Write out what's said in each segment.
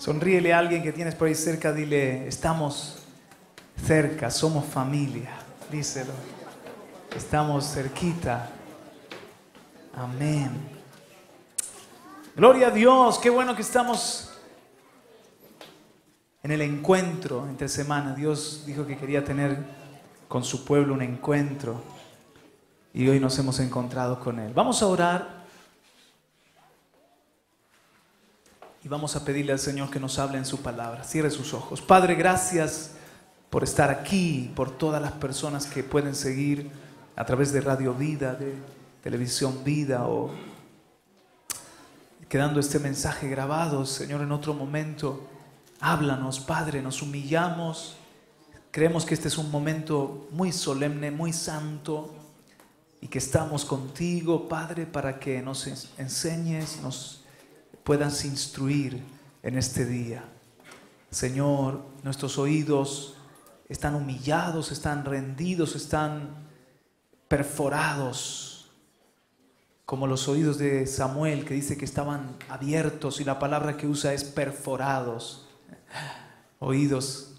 Sonríele a alguien que tienes por ahí cerca, dile, estamos cerca, somos familia. Díselo, estamos cerquita. Amén. Gloria a Dios, qué bueno que estamos en el encuentro entre semana. Dios dijo que quería tener con su pueblo un encuentro y hoy nos hemos encontrado con Él. Vamos a orar y vamos a pedirle al Señor que nos hable en su palabra. Cierre sus ojos. Padre, gracias por estar aquí, por todas las personas que pueden seguir a través de Radio Vida, de Televisión Vida o quedando este mensaje grabado. Señor, en otro momento, háblanos, Padre, nos humillamos. Creemos que este es un momento muy solemne, muy santo y que estamos contigo, Padre, para que nos enseñes, nos puedas instruir en este día. Señor, nuestros oídos están humillados, están rendidos, están perforados, como los oídos de Samuel, que dice que estaban abiertos, y la palabra que usa es perforados. Oídos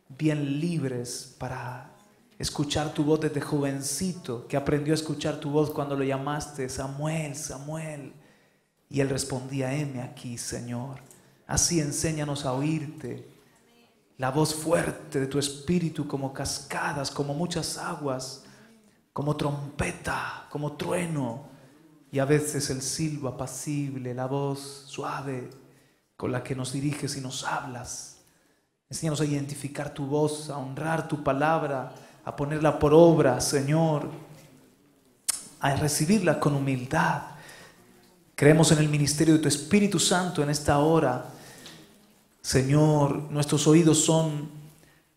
bien libres para escuchar tu voz desde jovencito, que aprendió a escuchar tu voz cuando lo llamaste, Samuel, Samuel. Y él respondía, heme aquí, Señor. Así enséñanos a oírte. La voz fuerte de tu espíritu como cascadas, como muchas aguas, como trompeta, como trueno. Y a veces el silbo apacible, la voz suave con la que nos diriges y nos hablas. Enséñanos a identificar tu voz, a honrar tu palabra, a ponerla por obra, Señor, a recibirla con humildad. Creemos en el ministerio de tu Espíritu Santo en esta hora. Señor, nuestros oídos son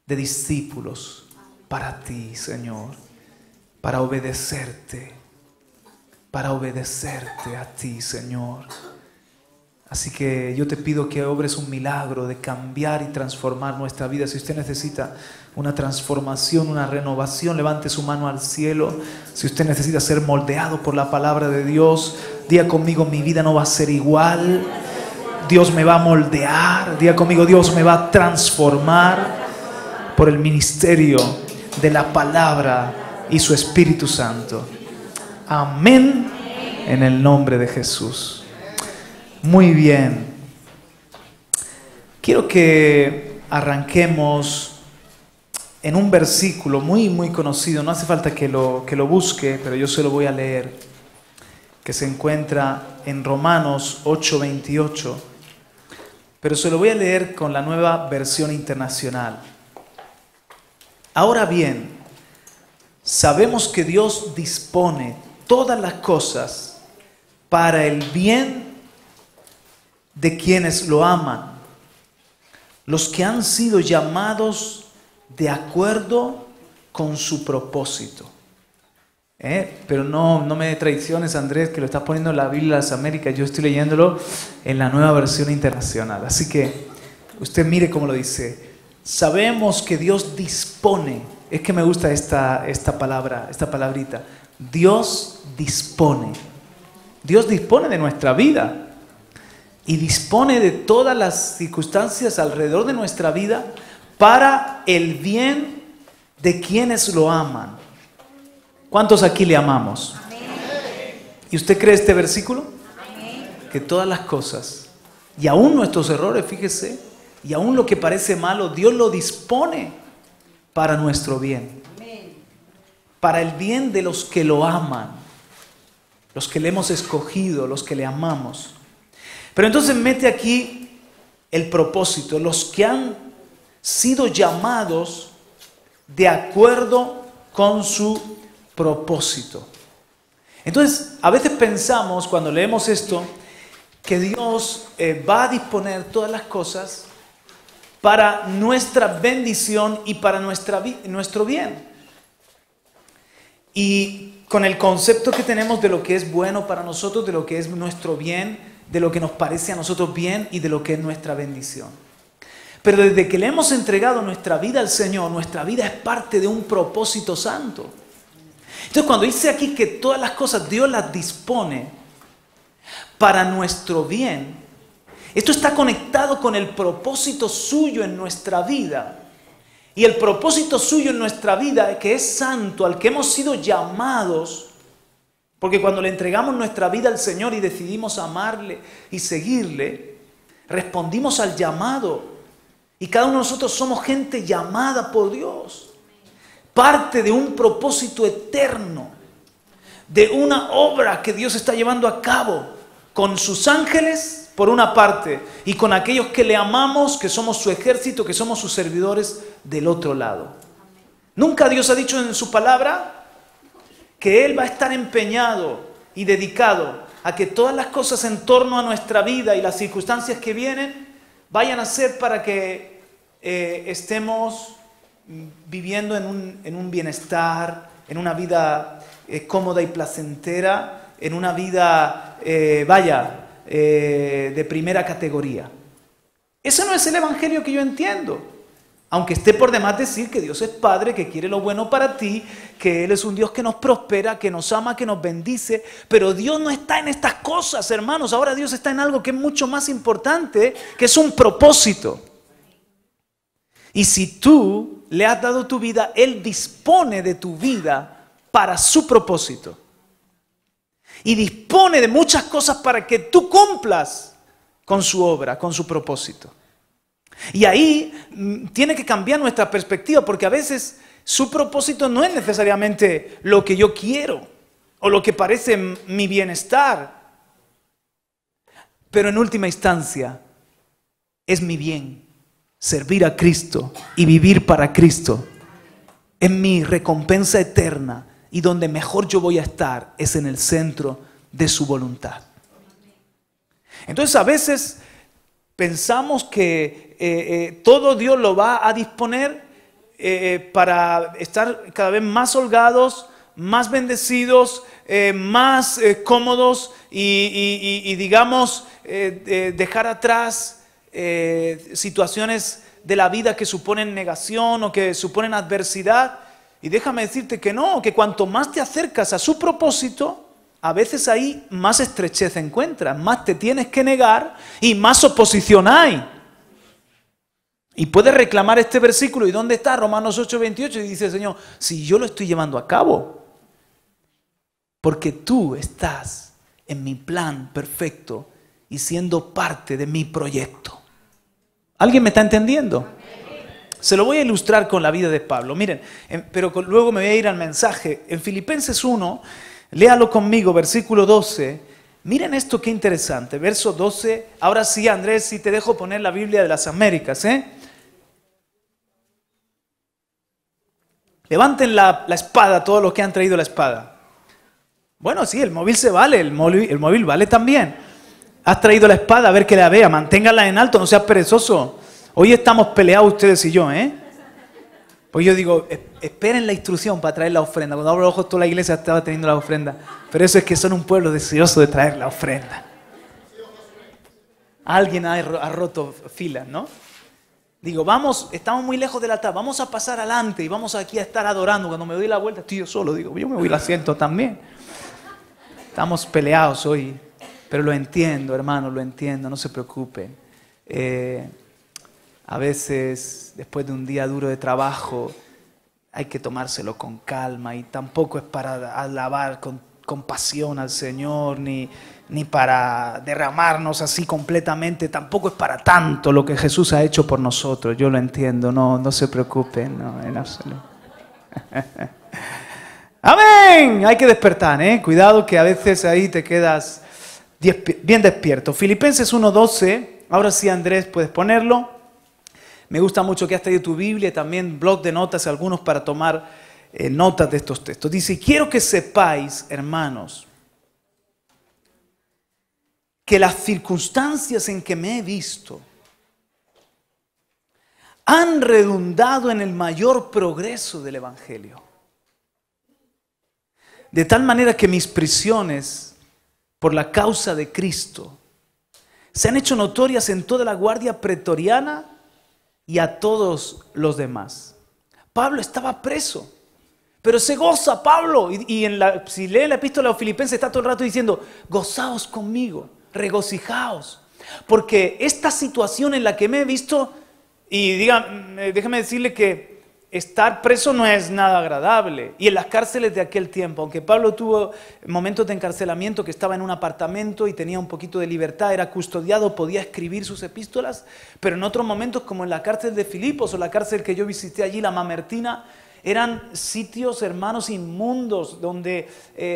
de discípulos para ti, Señor, para obedecerte a ti, Señor. Así que yo te pido que obres un milagro de cambiar y transformar nuestra vida. Si usted necesita una transformación, una renovación, levante su mano al cielo. Si usted necesita ser moldeado por la palabra de Dios, diga conmigo, mi vida no va a ser igual. Dios me va a moldear. Diga conmigo, Dios me va a transformar por el ministerio de la palabra y su Espíritu Santo. Amén. En el nombre de Jesús. Muy bien. Quiero que arranquemos en un versículo muy conocido. No hace falta que lo busque, pero yo se lo voy a leer. Que se encuentra en Romanos 8:28. Pero se lo voy a leer con la Nueva Versión Internacional. Ahora bien, sabemos que Dios dispone todas las cosas para el bien de quienes lo aman, los que han sido llamados de acuerdo con su propósito. Pero no me traiciones, Andrés, que lo estás poniendo en la Biblia de las Américas. Yo estoy leyéndolo en la Nueva Versión Internacional. Así que usted mire cómo lo dice. Sabemos que Dios dispone. Es que me gusta esta palabra, esta palabrita. Dios dispone. Dios dispone de nuestra vida. Y dispone de todas las circunstancias alrededor de nuestra vida para el bien de quienes lo aman. ¿Cuántos aquí le amamos? Amén. ¿Y usted cree este versículo? Amén. Que todas las cosas, y aún nuestros errores, fíjese, y aún lo que parece malo, Dios lo dispone para nuestro bien. Amén. Para el bien de los que lo aman, los que le hemos escogido, los que le amamos. Pero entonces mete aquí el propósito, los que han sido llamados de acuerdo con su propósito. Entonces, a veces pensamos cuando leemos esto que Dios va a disponer todas las cosas para nuestra bendición y para nuestro bien. Y con el concepto que tenemos de lo que es bueno para nosotros, de lo que es nuestro bien, de lo que nos parece a nosotros bien y de lo que es nuestra bendición. Pero desde que le hemos entregado nuestra vida al Señor, nuestra vida es parte de un propósito santo. Entonces cuando dice aquí que todas las cosas Dios las dispone para nuestro bien, Esto está conectado con el propósito suyo en nuestra vida. Y el propósito suyo en nuestra vida, que es santo, al que hemos sido llamados, porque cuando le entregamos nuestra vida al Señor y decidimos amarle y seguirle, respondimos al llamado. Y cada uno de nosotros somos gente llamada por Dios. Parte de un propósito eterno, de una obra que Dios está llevando a cabo con sus ángeles, por una parte, y con aquellos que le amamos, que somos su ejército, que somos sus servidores, del otro lado. Nunca Dios ha dicho en su palabra que Él va a estar empeñado y dedicado a que todas las cosas en torno a nuestra vida y las circunstancias que vienen vayan a ser para que estemos viviendo en un bienestar, en una vida cómoda y placentera, en una vida, de primera categoría. Ese no es el evangelio que yo entiendo. Aunque esté por demás decir que Dios es Padre, que quiere lo bueno para ti, que Él es un Dios que nos prospera, que nos ama, que nos bendice. Pero Dios no está en estas cosas, hermanos. Ahora Dios está en algo que es mucho más importante, que es un propósito. Y si tú le has dado tu vida, Él dispone de tu vida para su propósito. Y dispone de muchas cosas para que tú cumplas con su obra, con su propósito. Y ahí tiene que cambiar nuestra perspectiva, porque a veces su propósito no es necesariamente lo que yo quiero o lo que parece mi bienestar, pero en última instancia es mi bien servir a Cristo y vivir para Cristo. Es mi recompensa eterna, y donde mejor yo voy a estar es en el centro de su voluntad. Entonces a veces pensamos que todo Dios lo va a disponer para estar cada vez más holgados, más bendecidos, más cómodos y digamos, dejar atrás situaciones de la vida que suponen negación o que suponen adversidad. Y déjame decirte que no, que cuanto más te acercas a su propósito, a veces ahí más estrechez encuentras, más te tienes que negar y más oposición hay. Y puedes reclamar este versículo. ¿Y dónde está? Romanos 8:28. Y dice, Señor, si yo lo estoy llevando a cabo, porque tú estás en mi plan perfecto y siendo parte de mi proyecto. ¿Alguien me está entendiendo? Se lo voy a ilustrar con la vida de Pablo. Miren, pero luego me voy a ir al mensaje. En Filipenses 1, léalo conmigo, versículo 12. Miren esto, qué interesante. Verso 12. Ahora sí, Andrés, sí te dejo poner la Biblia de las Américas, Levanten la espada, todos los que han traído la espada. Bueno, sí, el móvil se vale, el móvil vale también. Has traído la espada, a ver que la vea, manténgala en alto, no seas perezoso. Hoy estamos peleados ustedes y yo, Pues yo digo, esperen la instrucción para traer la ofrenda. Cuando abro los ojos, toda la iglesia estaba teniendo la ofrenda. Pero eso es que son un pueblo deseoso de traer la ofrenda. Alguien ha roto filas, ¿no? Digo, estamos muy lejos del altar, vamos a pasar adelante y vamos aquí a estar adorando. Cuando me doy la vuelta, estoy yo solo, digo, yo me voy al asiento también. Estamos peleados hoy, pero lo entiendo, hermano, lo entiendo, no se preocupen. A veces, después de un día duro de trabajo, hay que tomárselo con calma y tampoco es para alabar con pasión al Señor, ni para derramarnos así completamente, tampoco es para tanto lo que Jesús ha hecho por nosotros. Yo lo entiendo, no se preocupen, no, en absoluto. ¡Amén! Hay que despertar, Cuidado que a veces ahí te quedas bien despierto. Filipenses 1:12, ahora sí, Andrés, puedes ponerlo. Me gusta mucho que has traído tu Biblia y también blog de notas, algunos para tomar notas de estos textos. Dice, quiero que sepáis, hermanos, que las circunstancias en que me he visto han redundado en el mayor progreso del Evangelio. De tal manera que mis prisiones por la causa de Cristo se han hecho notorias en toda la guardia pretoriana y a todos los demás. Pablo estaba preso, pero se goza Pablo. Y si lee la epístola a los Filipenses está todo el rato diciendo, gozaos conmigo, regocijaos. Porque esta situación en la que me he visto, y déjame decirle que estar preso no es nada agradable. Y en las cárceles de aquel tiempo, aunque Pablo tuvo momentos de encarcelamiento, que estaba en un apartamento y tenía un poquito de libertad, era custodiado, podía escribir sus epístolas, pero en otros momentos, como en la cárcel de Filipos o la cárcel que yo visité allí, la Mamertina, eran sitios, hermanos, inmundos, donde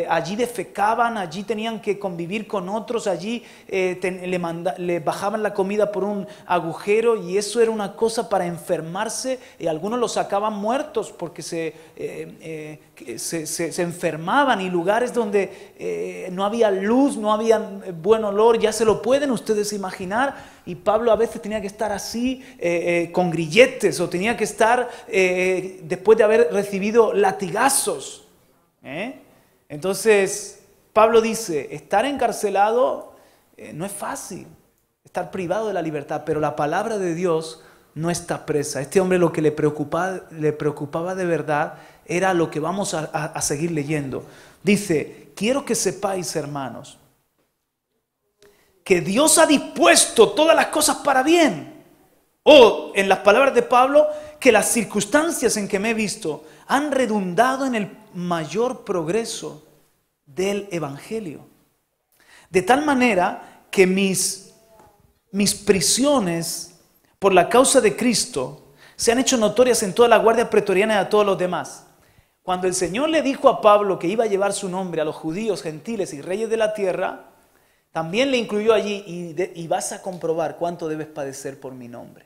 allí defecaban, allí tenían que convivir con otros, allí le bajaban la comida por un agujero, y eso era una cosa para enfermarse, y algunos los sacaban muertos porque se enfermaban, y lugares donde no había luz, no había buen olor, ya se lo pueden ustedes imaginar. Y Pablo a veces tenía que estar así con grilletes, o tenía que estar después de haber recibido latigazos. Entonces Pablo dice, estar encarcelado no es fácil, estar privado de la libertad, pero la palabra de Dios no está presa. Este hombre lo que le preocupaba de verdad era lo que vamos a seguir leyendo. Dice, quiero que sepáis, hermanos, que Dios ha dispuesto todas las cosas para bien. O, en las palabras de Pablo, que las circunstancias en que me he visto han redundado en el mayor progreso del Evangelio. De tal manera que mis prisiones por la causa de Cristo se han hecho notorias en toda la guardia pretoriana y a todos los demás. Cuando el Señor le dijo a Pablo que iba a llevar su nombre a los judíos, gentiles y reyes de la tierra, también le incluyó allí, y vas a comprobar cuánto debes padecer por mi nombre.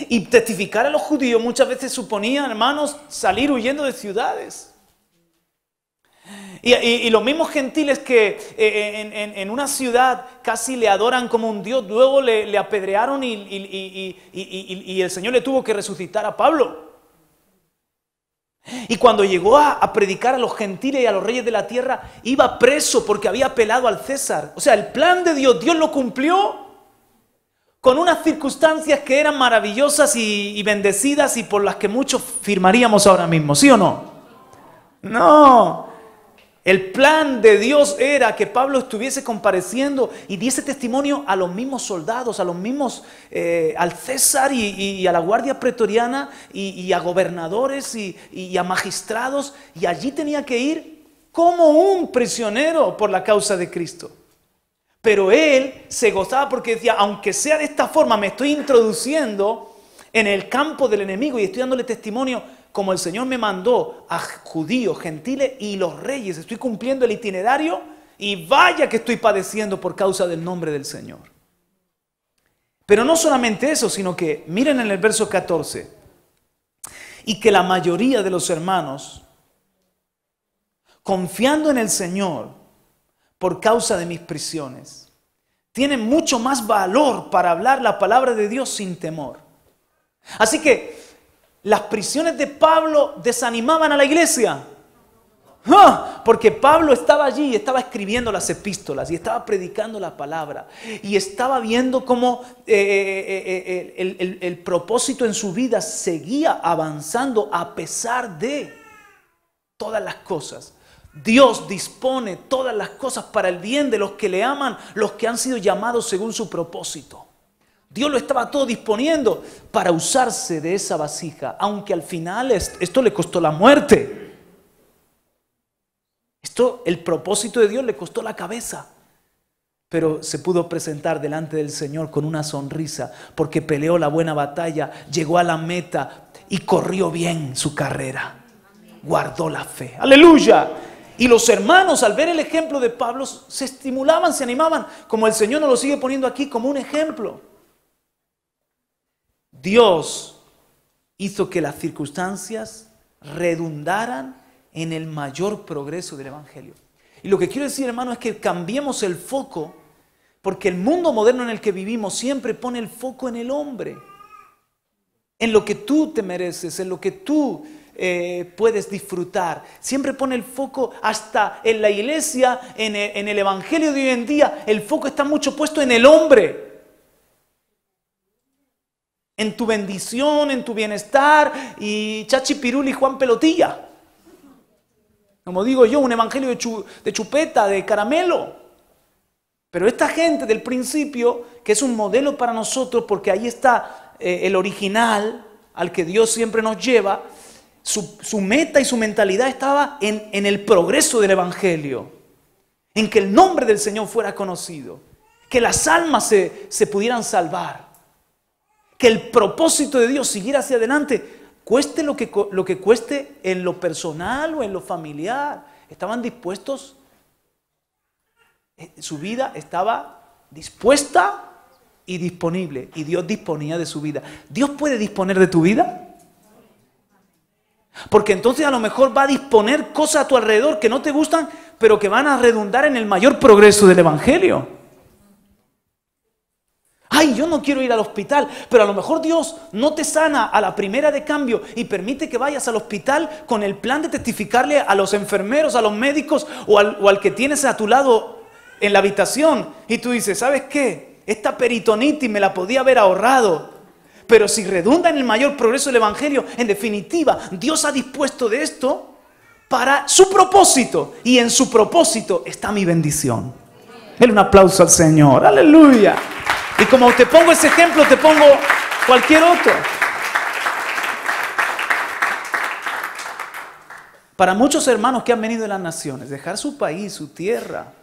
Y testificar a los judíos muchas veces suponía, hermanos, salir huyendo de ciudades. Y los mismos gentiles que en una ciudad casi le adoran como un dios, luego le apedrearon y el Señor le tuvo que resucitar a Pablo. Y cuando llegó a predicar a los gentiles y a los reyes de la tierra, iba preso porque había apelado al César. O sea, el plan de Dios lo cumplió con unas circunstancias que eran maravillosas y bendecidas, y por las que muchos firmaríamos ahora mismo, ¿sí o no? No. El plan de Dios era que Pablo estuviese compareciendo y diese testimonio a los mismos soldados, a los mismos, al César y a la guardia pretoriana y a gobernadores y a magistrados, y allí tenía que ir como un prisionero por la causa de Cristo. Pero él se gozaba porque decía, aunque sea de esta forma, me estoy introduciendo en el campo del enemigo y estoy dándole testimonio como el Señor me mandó a judíos, gentiles y los reyes. Estoy cumpliendo el itinerario y vaya que estoy padeciendo por causa del nombre del Señor. Pero no solamente eso, sino que miren en el verso 14, y que la mayoría de los hermanos, confiando en el Señor por causa de mis prisiones, tienen mucho más valor para hablar la palabra de Dios sin temor. Así que las prisiones de Pablo desanimaban a la iglesia. Porque Pablo estaba allí y estaba escribiendo las epístolas y estaba predicando la palabra y estaba viendo cómo el propósito en su vida seguía avanzando a pesar de todas las cosas. Dios dispone todas las cosas para el bien de los que le aman, los que han sido llamados según su propósito. Dios lo estaba todo disponiendo para usarse de esa vasija, aunque al final esto le costó la muerte. El propósito de Dios le costó la cabeza, pero se pudo presentar delante del Señor con una sonrisa, porque peleó la buena batalla, llegó a la meta y corrió bien su carrera. Guardó la fe. ¡Aleluya! Y los hermanos, al ver el ejemplo de Pablo, se estimulaban, se animaban, como el Señor nos lo sigue poniendo aquí como un ejemplo. Dios hizo que las circunstancias redundaran en el mayor progreso del Evangelio. Y lo que quiero decir, hermano, es que cambiemos el foco, porque el mundo moderno en el que vivimos siempre pone el foco en el hombre, en lo que tú te mereces, en lo que tú puedes disfrutar. Siempre pone el foco, hasta en la iglesia, en el Evangelio de hoy en día, el foco está mucho puesto en el hombre. En tu bendición, en tu bienestar, y Chachi Pirul y Juan Pelotilla. Como digo yo, un evangelio de chupeta, de caramelo. Pero esta gente del principio, que es un modelo para nosotros, porque ahí está el original al que Dios siempre nos lleva, su meta y su mentalidad estaba en el progreso del Evangelio, en que el nombre del Señor fuera conocido, que las almas se pudieran salvar, que el propósito de Dios siguiera hacia adelante, cueste lo que cueste en lo personal o en lo familiar. Estaban dispuestos, su vida estaba dispuesta y disponible, y Dios disponía de su vida. ¿Dios puede disponer de tu vida? Porque entonces a lo mejor va a disponer cosas a tu alrededor que no te gustan, pero que van a redundar en el mayor progreso del Evangelio. Ay, yo no quiero ir al hospital, pero a lo mejor Dios no te sana a la primera de cambio y permite que vayas al hospital con el plan de testificarle a los enfermeros, a los médicos o al que tienes a tu lado en la habitación. Y tú dices, ¿sabes qué? Esta peritonitis me la podía haber ahorrado. Pero si redunda en el mayor progreso del Evangelio, en definitiva, Dios ha dispuesto de esto para su propósito. Y en su propósito está mi bendición. Dale un aplauso al Señor. ¡Aleluya! Y como te pongo ese ejemplo, te pongo cualquier otro. Para muchos hermanos que han venido de las naciones, dejar su país, su tierra,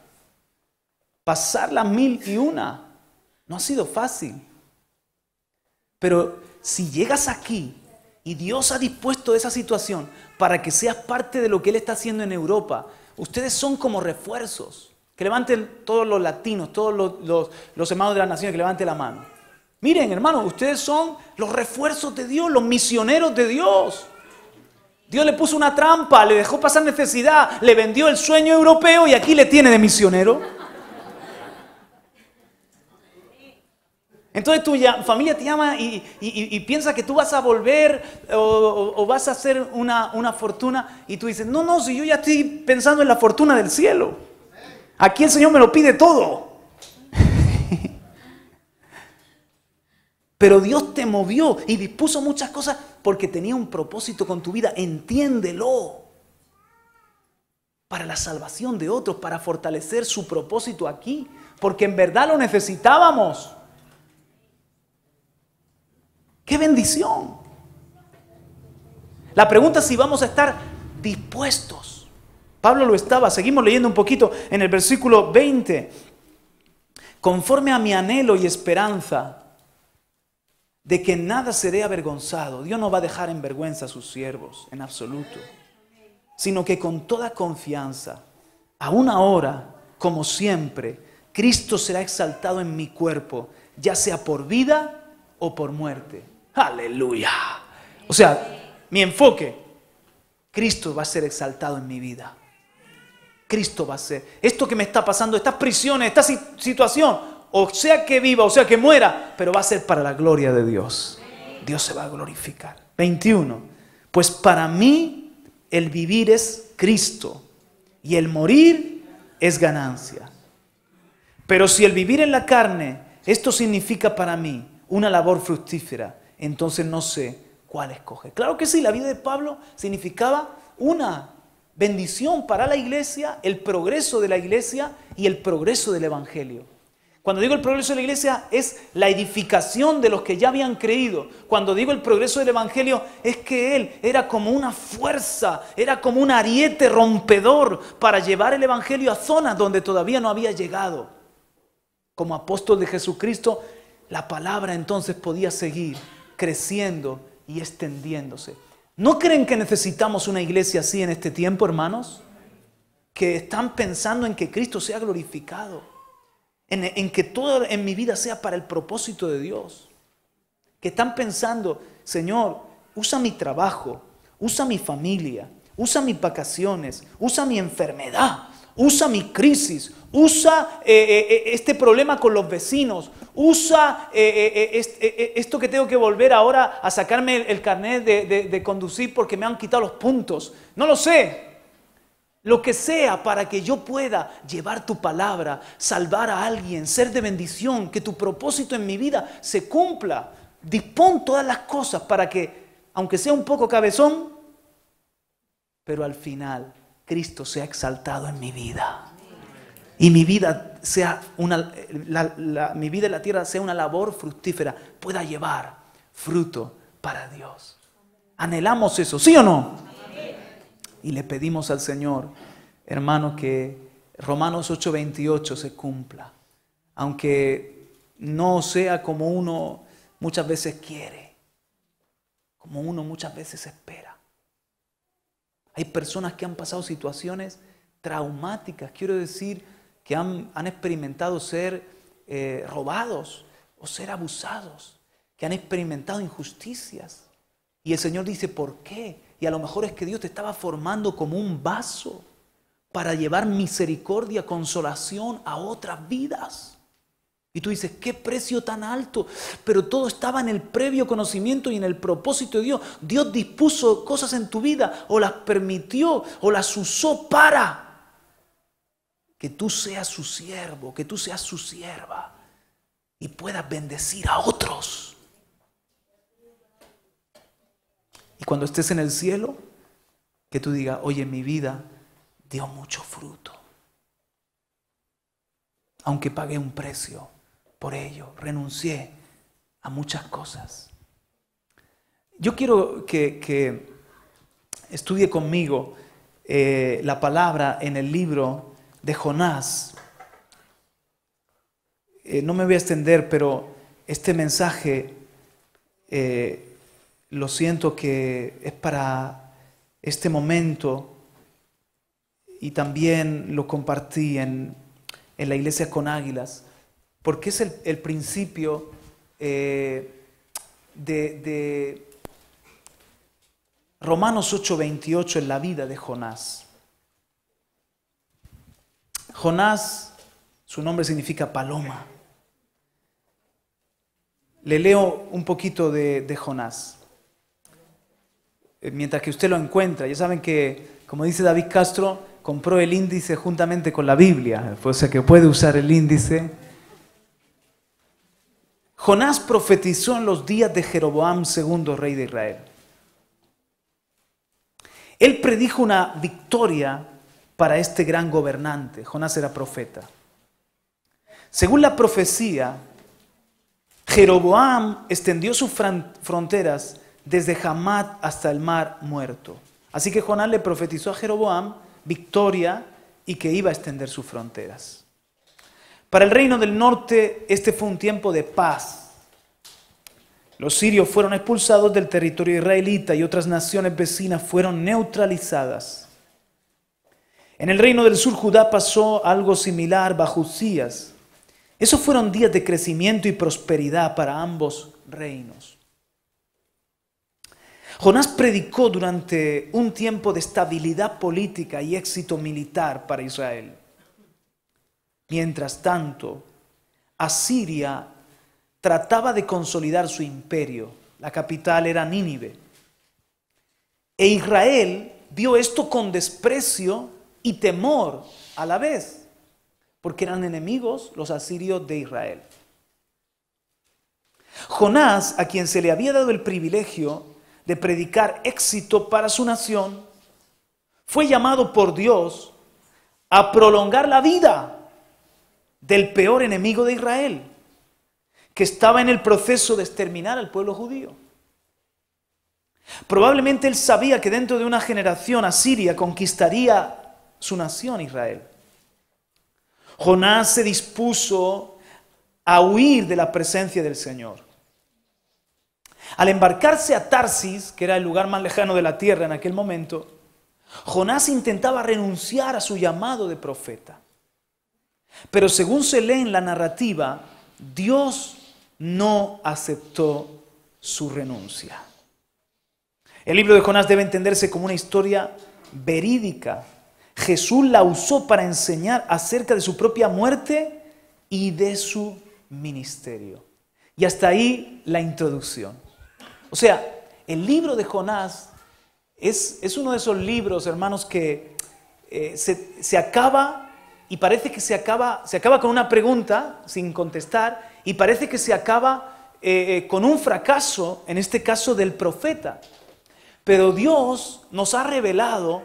pasar las 1001, no ha sido fácil. Pero si llegas aquí y Dios ha dispuesto esa situación para que seas parte de lo que Él está haciendo en Europa, ustedes son como refuerzos. Que levanten todos los latinos, todos los hermanos de las naciones, que levanten la mano. Miren, hermanos, ustedes son los refuerzos de Dios, los misioneros de Dios. Dios le puso una trampa, le dejó pasar necesidad, le vendió el sueño europeo y aquí le tiene de misionero. Entonces tu familia te llama y piensa que tú vas a volver o vas a hacer una fortuna y tú dices, no, si yo ya estoy pensando en la fortuna del cielo. Aquí el Señor me lo pide todo. Pero Dios te movió y dispuso muchas cosas porque tenía un propósito con tu vida. Entiéndelo. Para la salvación de otros, para fortalecer su propósito aquí. Porque en verdad lo necesitábamos. ¡Qué bendición! La pregunta es si vamos a estar dispuestos. Pablo lo estaba, seguimos leyendo un poquito en el versículo 20. Conforme a mi anhelo y esperanza de que nada seré avergonzado. Dios no va a dejar en vergüenza a sus siervos, en absoluto. Sino que con toda confianza, aún ahora, como siempre, Cristo será exaltado en mi cuerpo, ya sea por vida o por muerte. ¡Aleluya! O sea, mi enfoque, Cristo va a ser exaltado en mi vida. Cristo va a ser. Esto que me está pasando, estas prisiones, esta situación, o sea que viva, o sea que muera, pero va a ser para la gloria de Dios. Dios se va a glorificar. 21. Pues para mí el vivir es Cristo y el morir es ganancia. Pero si el vivir en la carne, esto significa para mí una labor fructífera, entonces no sé cuál escoger. Claro que sí, la vida de Pablo significaba una bendición para la iglesia, el progreso de la iglesia y el progreso del evangelio. Cuando digo el progreso de la iglesia es la edificación de los que ya habían creído. Cuando digo el progreso del evangelio es que él era como una fuerza, era como un ariete rompedor para llevar el evangelio a zonas donde todavía no había llegado. Como apóstol de Jesucristo, la palabra entonces podía seguir creciendo y extendiéndose. ¿No creen que necesitamos una iglesia así en este tiempo, hermanos? Que están pensando en que Cristo sea glorificado, en que todo en mi vida sea para el propósito de Dios. Que están pensando, Señor, usa mi trabajo, usa mi familia, usa mis vacaciones, usa mi enfermedad, usa mi crisis, usa este problema con los vecinos, usa esto que tengo que volver ahora a sacarme el carnet de conducir porque me han quitado los puntos. No lo sé. Lo que sea para que yo pueda llevar tu palabra, salvar a alguien, ser de bendición, que tu propósito en mi vida se cumpla. Dispón todas las cosas para que, aunque sea un poco cabezón, pero al final Cristo sea exaltado en mi vida. y mi vida sea mi vida en la tierra sea una labor fructífera, pueda llevar fruto para Dios. Anhelamos eso, ¿sí o no? Y le pedimos al Señor, hermano, que Romanos 8:28 se cumpla, aunque no sea como uno muchas veces quiere, como uno muchas veces espera. Hay personas que han pasado situaciones traumáticas, quiero decir, que han experimentado ser robados o ser abusados, que han experimentado injusticias. Y el Señor dice, ¿por qué? Y a lo mejor es que Dios te estaba formando como un vaso para llevar misericordia, consolación a otras vidas. Y tú dices, ¿qué precio tan alto? Pero todo estaba en el previo conocimiento y en el propósito de Dios. Dios dispuso cosas en tu vida, o las permitió, o las usó para que tú seas su siervo, que tú seas su sierva y puedas bendecir a otros. Y cuando estés en el cielo, que tú digas, oye, mi vida dio mucho fruto. Aunque pagué un precio por ello, renuncié a muchas cosas. Yo quiero que estudie conmigo la palabra en el libro de Jonás. No me voy a extender, pero este mensaje lo siento que es para este momento, y también lo compartí en la iglesia con Águilas, porque es el principio de Romanos 8:28 en la vida de Jonás. Jonás, su nombre significa paloma. Le leo un poquito de Jonás. Mientras que usted lo encuentra, ya saben que, como dice David Castro, compró el índice juntamente con la Biblia, o sea que puede usar el índice. Jonás profetizó en los días de Jeroboam II, rey de Israel. Él predijo una victoria para este gran gobernante. Jonás era profeta. Según la profecía, Jeroboam extendió sus fronteras desde Hamat hasta el mar Muerto. Así que Jonás le profetizó a Jeroboam victoria y que iba a extender sus fronteras. Para el reino del norte, este fue un tiempo de paz. Los sirios fueron expulsados del territorio israelita y otras naciones vecinas fueron neutralizadas. En el reino del sur, Judá pasó algo similar bajo Uzías. Esos fueron días de crecimiento y prosperidad para ambos reinos. Jonás predicó durante un tiempo de estabilidad política y éxito militar para Israel. Mientras tanto, Asiria trataba de consolidar su imperio. La capital era Nínive. E Israel vio esto con desprecio y temor a la vez, porque eran enemigos los asirios de Israel. Jonás, a quien se le había dado el privilegio de predicar éxito para su nación, fue llamado por Dios a prolongar la vida del peor enemigo de Israel, que estaba en el proceso de exterminar al pueblo judío. Probablemente él sabía que dentro de una generación Asiria conquistaría su nación Israel. Jonás se dispuso a huir de la presencia del Señor. Al embarcarse a Tarsis, que era el lugar más lejano de la tierra en aquel momento, Jonás intentaba renunciar a su llamado de profeta. Pero según se lee en la narrativa, Dios no aceptó su renuncia. El libro de Jonás debe entenderse como una historia verídica. Jesús la usó para enseñar acerca de su propia muerte y de su ministerio. Y hasta ahí la introducción. O sea, el libro de Jonás es uno de esos libros, hermanos, que se acaba y parece que se acaba con una pregunta sin contestar y parece que se acaba con un fracaso, en este caso del profeta. Pero Dios nos ha revelado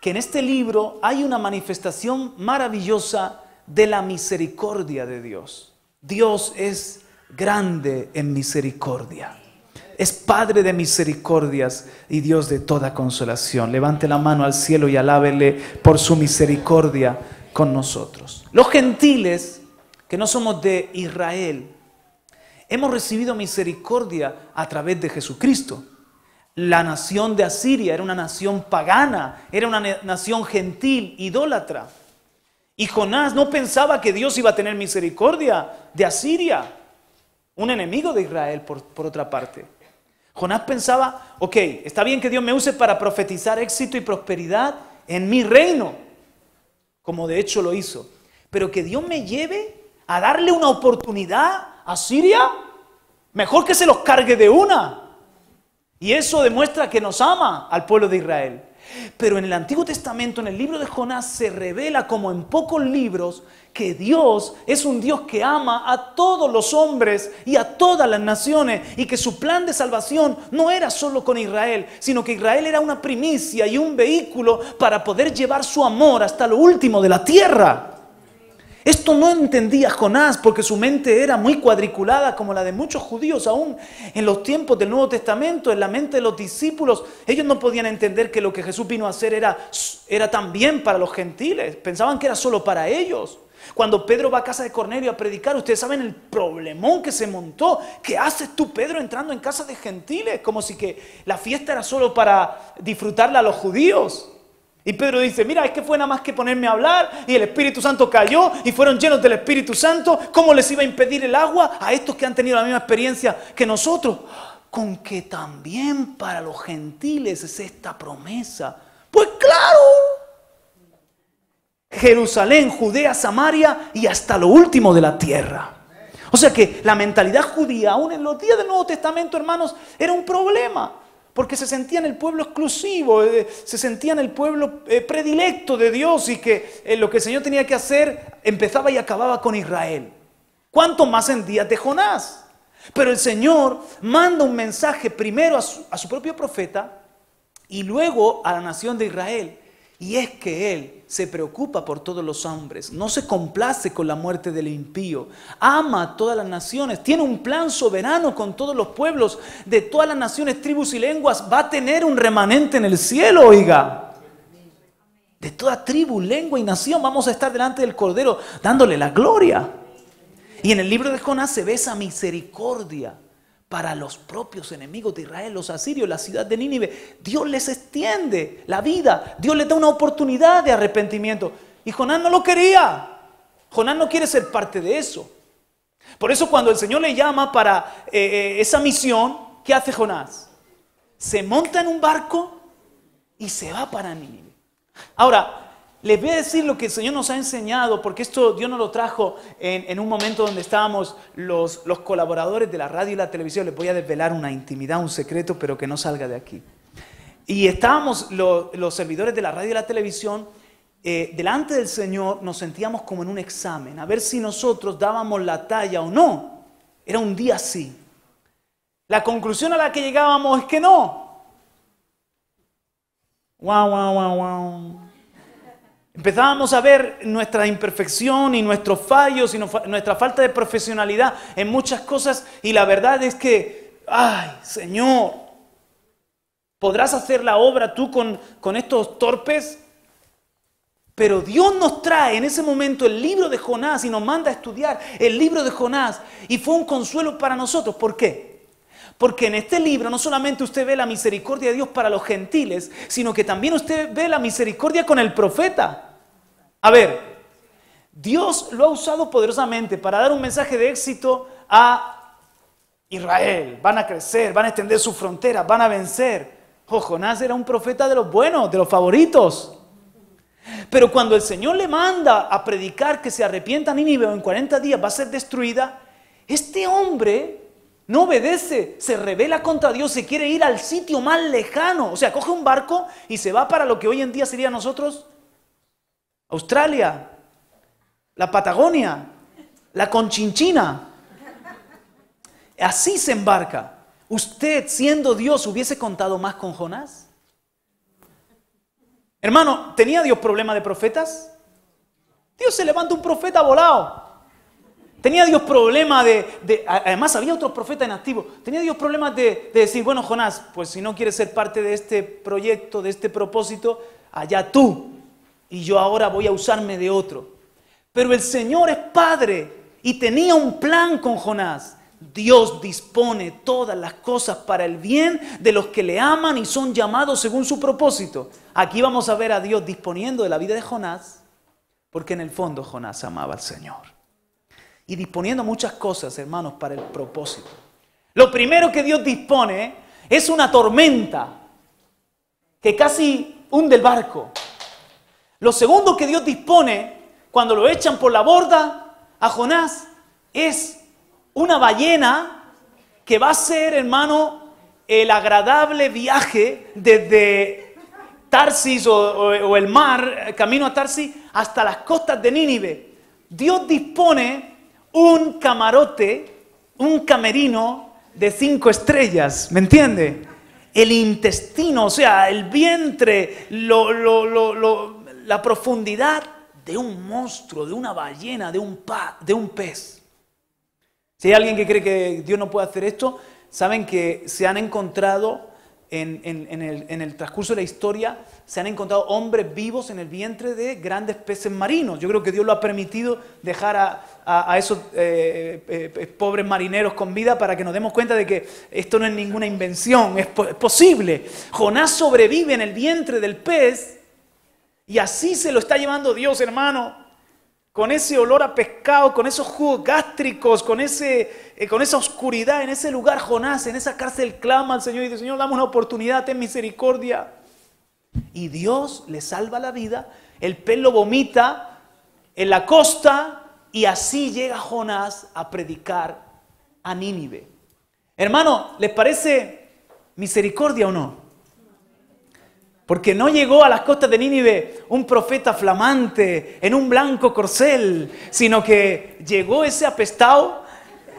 que en este libro hay una manifestación maravillosa de la misericordia de Dios. Dios es grande en misericordia. Es Padre de misericordias y Dios de toda consolación. Levante la mano al cielo y alábele por su misericordia con nosotros. Los gentiles, que no somos de Israel, hemos recibido misericordia a través de Jesucristo. La nación de Asiria era una nación pagana, era una nación gentil, idólatra. Y Jonás no pensaba que Dios iba a tener misericordia de Asiria, un enemigo de Israel por otra parte. Jonás pensaba, ok, está bien que Dios me use para profetizar éxito y prosperidad en mi reino, como de hecho lo hizo. Pero que Dios me lleve a darle una oportunidad a Siria, mejor que se los cargue de una. Y eso demuestra que nos ama al pueblo de Israel. Pero en el Antiguo Testamento, en el libro de Jonás, se revela como en pocos libros que Dios es un Dios que ama a todos los hombres y a todas las naciones, y que su plan de salvación no era solo con Israel, sino que Israel era una primicia y un vehículo para poder llevar su amor hasta lo último de la tierra. Esto no entendía Jonás porque su mente era muy cuadriculada como la de muchos judíos aún en los tiempos del Nuevo Testamento, en la mente de los discípulos. Ellos no podían entender que lo que Jesús vino a hacer era también para los gentiles. Pensaban que era solo para ellos. Cuando Pedro va a casa de Cornelio a predicar, ustedes saben el problemón que se montó. ¿Qué haces tú, Pedro, entrando en casa de gentiles? Como si que la fiesta era solo para disfrutarla a los judíos. Y Pedro dice, mira, es que fue nada más que ponerme a hablar y el Espíritu Santo cayó y fueron llenos del Espíritu Santo. ¿Cómo les iba a impedir el agua a estos que han tenido la misma experiencia que nosotros? Con que también para los gentiles es esta promesa. Pues claro, Jerusalén, Judea, Samaria y hasta lo último de la tierra. O sea que la mentalidad judía, aún en los días del Nuevo Testamento, hermanos, era un problema. Porque se sentían el pueblo exclusivo, se sentían el pueblo predilecto de Dios, y que lo que el Señor tenía que hacer empezaba y acababa con Israel. ¿Cuánto más en días de Jonás? Pero el Señor manda un mensaje primero a su propio profeta y luego a la nación de Israel. Y es que Él se preocupa por todos los hombres, no se complace con la muerte del impío, ama a todas las naciones, tiene un plan soberano con todos los pueblos, de todas las naciones, tribus y lenguas, va a tener un remanente en el cielo, oiga. De toda tribu, lengua y nación vamos a estar delante del Cordero dándole la gloria. Y en el libro de Jonás se ve esa misericordia para los propios enemigos de Israel, los asirios, la ciudad de Nínive. Dios les extiende la vida, Dios les da una oportunidad de arrepentimiento. Y Jonás no lo quería. Jonás no quiere ser parte de eso. Por eso cuando el Señor le llama para esa misión, ¿qué hace Jonás? Se monta en un barco y se va para Nínive. Ahora, les voy a decir lo que el Señor nos ha enseñado, porque esto Dios nos lo trajo en un momento donde estábamos los colaboradores de la radio y la televisión. Les voy a desvelar una intimidad, un secreto, pero que no salga de aquí. Y estábamos los servidores de la radio y la televisión delante del Señor, nos sentíamos como en un examen, a ver si nosotros dábamos la talla o no. Era un día así. La conclusión a la que llegábamos es que no. Guau, guau, guau, guau. Empezábamos a ver nuestra imperfección y nuestros fallos y nuestra falta de profesionalidad en muchas cosas, y la verdad es que, ay, Señor, ¿podrás hacer la obra tú con estos torpes? Pero Dios nos trae en ese momento el libro de Jonás y nos manda a estudiar el libro de Jonás, y fue un consuelo para nosotros. ¿Por qué? Porque en este libro no solamente usted ve la misericordia de Dios para los gentiles, sino que también usted ve la misericordia con el profeta. A ver, Dios lo ha usado poderosamente para dar un mensaje de éxito a Israel. Van a crecer, van a extender sus fronteras, van a vencer. Jonás era un profeta de los buenos, de los favoritos. Pero cuando el Señor le manda a predicar que se arrepienta Nínive o en 40 días va a ser destruida, este hombre no obedece, se rebela contra Dios, se quiere ir al sitio más lejano. O sea, coge un barco y se va para lo que hoy en día sería nosotros Australia, la Patagonia, la Conchinchina. Así se embarca. ¿Usted, siendo Dios, hubiese contado más con Jonás? Hermano, ¿tenía Dios problema de profetas? Dios se levanta un profeta volado. Tenía Dios problemas además había otros profetas inactivos. Tenía Dios problemas de decir, bueno, Jonás, pues si no quieres ser parte de este proyecto, de este propósito, allá tú. Y yo ahora voy a usarme de otro. Pero el Señor es Padre y tenía un plan con Jonás. Dios dispone todas las cosas para el bien de los que le aman y son llamados según su propósito. Aquí vamos a ver a Dios disponiendo de la vida de Jonás, porque en el fondo Jonás amaba al Señor. Y disponiendo muchas cosas, hermanos, para el propósito. Lo primero que Dios dispone es una tormenta que casi hunde el barco. Lo segundo que Dios dispone cuando lo echan por la borda a Jonás es una ballena que va a ser, hermano, el agradable viaje desde Tarsis o el mar, camino a Tarsis, hasta las costas de Nínive. Dios dispone un camarote, un camerino de 5 estrellas, ¿me entiende? El intestino, o sea, el vientre, la profundidad de un monstruo, de una ballena, de un pez. Si hay alguien que cree que Dios no puede hacer esto, saben que se han encontrado en el transcurso de la historia, se han encontrado hombres vivos en el vientre de grandes peces marinos. Yo creo que Dios lo ha permitido dejar a esos pobres marineros con vida para que nos demos cuenta de que esto no es ninguna invención, es posible. Jonás sobrevive en el vientre del pez y así se lo está llevando Dios, hermano. Con ese olor a pescado, con esos jugos gástricos, con esa oscuridad, en ese lugar Jonás, en esa cárcel clama al Señor y dice, Señor, dame una oportunidad, ten misericordia. Y Dios le salva la vida, el pez lo vomita en la costa y así llega Jonás a predicar a Nínive. Hermano, ¿les parece misericordia o no? Porque no llegó a las costas de Nínive un profeta flamante en un blanco corcel, sino que llegó ese apestado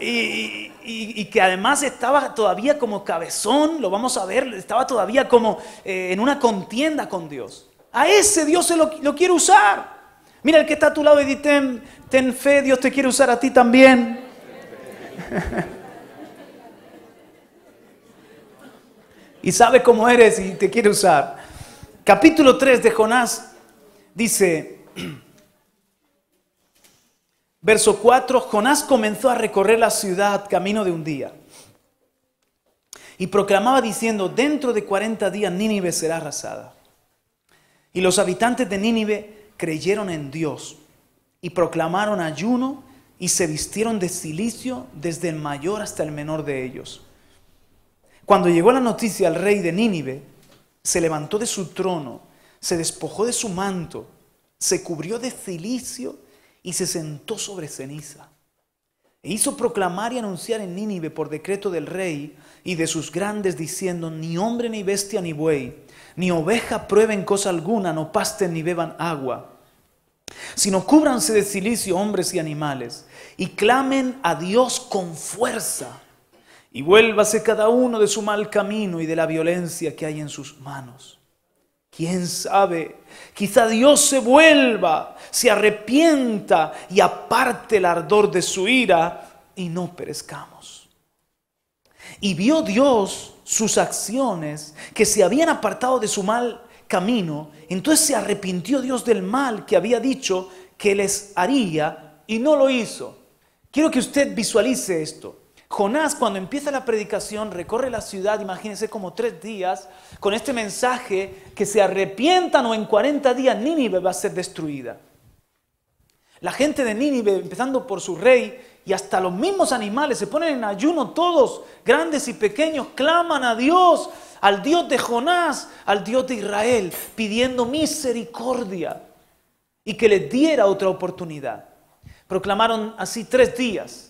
y que además estaba todavía como cabezón, lo vamos a ver, estaba todavía como en una contienda con Dios. A ese Dios se lo quiere usar. Mira el que está a tu lado y dice, ten fe, Dios te quiere usar a ti también. Y sabe cómo eres y te quiere usar. Capítulo 3 de Jonás dice, verso 4, Jonás comenzó a recorrer la ciudad camino de un día y proclamaba diciendo, dentro de 40 días Nínive será arrasada. Y los habitantes de Nínive creyeron en Dios y proclamaron ayuno y se vistieron de cilicio desde el mayor hasta el menor de ellos. Cuando llegó la noticia al rey de Nínive, se levantó de su trono, se despojó de su manto, se cubrió de cilicio y se sentó sobre ceniza. E hizo proclamar y anunciar en Nínive por decreto del rey y de sus grandes, diciendo, ni hombre, ni bestia, ni buey, ni oveja prueben cosa alguna, no pasten ni beban agua, sino cúbranse de cilicio hombres y animales, y clamen a Dios con fuerza. Y vuélvase cada uno de su mal camino y de la violencia que hay en sus manos. ¿Quién sabe? Quizá Dios se vuelva, se arrepienta y aparte el ardor de su ira y no perezcamos. Y vio Dios sus acciones que se habían apartado de su mal camino. Entonces se arrepintió Dios del mal que había dicho que les haría y no lo hizo. Quiero que usted visualice esto. Jonás, cuando empieza la predicación, recorre la ciudad, imagínense como 3 días, con este mensaje que se arrepientan o en 40 días Nínive va a ser destruida. La gente de Nínive, empezando por su rey y hasta los mismos animales, se ponen en ayuno todos, grandes y pequeños, claman a Dios, al Dios de Jonás, al Dios de Israel, pidiendo misericordia y que les diera otra oportunidad. Proclamaron así 3 días.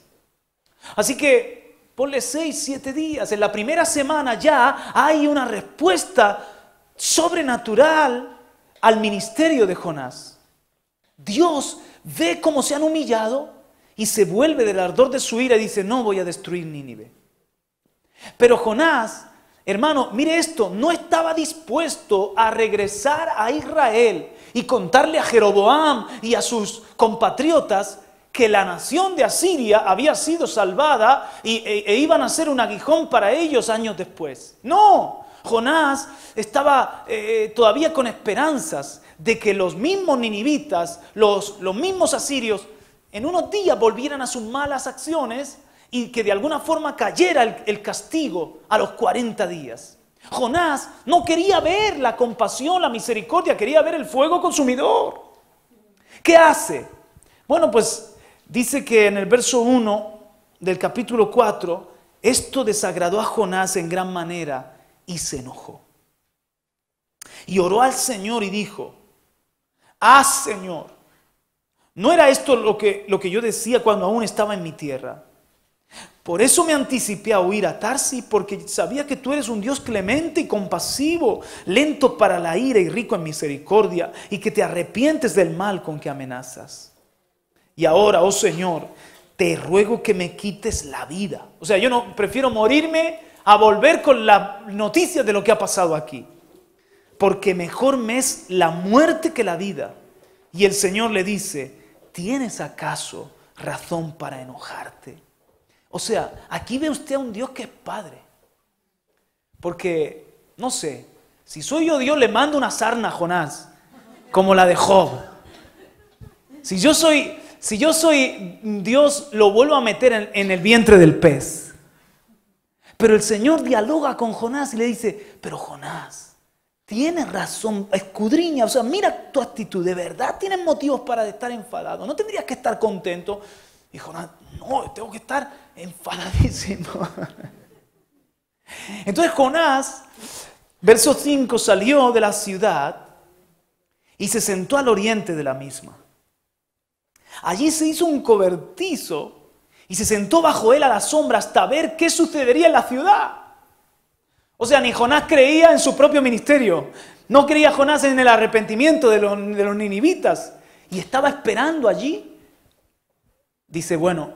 Así que ponle 6, 7 días. En la primera semana ya hay una respuesta sobrenatural al ministerio de Jonás. Dios ve cómo se han humillado y se vuelve del ardor de su ira y dice, no voy a destruir Nínive. Pero Jonás hermano, mire esto, no estaba dispuesto a regresar a Israel y contarle a Jeroboam y a sus compatriotas que la nación de Asiria había sido salvada e iban a ser un aguijón para ellos años después. No, Jonás estaba todavía con esperanzas de que los mismos ninivitas, los mismos asirios, en unos días volvieran a sus malas acciones y que de alguna forma cayera el castigo a los 40 días. Jonás no quería ver la compasión, la misericordia, quería ver el fuego consumidor. ¿Qué hace? Bueno, pues dice que en el verso 1 del capítulo 4, esto desagradó a Jonás en gran manera y se enojó. Y oró al Señor y dijo: Señor, ¿no era esto lo que yo decía cuando aún estaba en mi tierra? Por eso me anticipé a huir a Tarsis, porque sabía que tú eres un Dios clemente y compasivo, lento para la ira y rico en misericordia, y que te arrepientes del mal con que amenazas. Y ahora, oh Señor, te ruego que me quites la vida. O sea, yo no prefiero morirme a volver con la noticia de lo que ha pasado aquí. Porque mejor me es la muerte que la vida. Y el Señor le dice: ¿tienes acaso razón para enojarte? O sea, aquí ve usted a un Dios que es Padre. Porque, no sé, si soy yo Dios, le mando una sarna a Jonás, como la de Job. Si yo soy Dios, lo vuelvo a meter en el vientre del pez. Pero el Señor dialoga con Jonás y le dice: pero Jonás, tienes razón, escudriña, o sea, mira tu actitud, de verdad tienes motivos para estar enfadado, no tendrías que estar contento. Y Jonás: no, tengo que estar enfadadísimo. Entonces Jonás, verso 5, salió de la ciudad y se sentó al oriente de la misma. Allí se hizo un cobertizo y se sentó bajo él a la sombra hasta ver qué sucedería en la ciudad. O sea, ni Jonás creía en su propio ministerio. No creía Jonás en el arrepentimiento de los ninivitas. Y estaba esperando allí. Dice: bueno,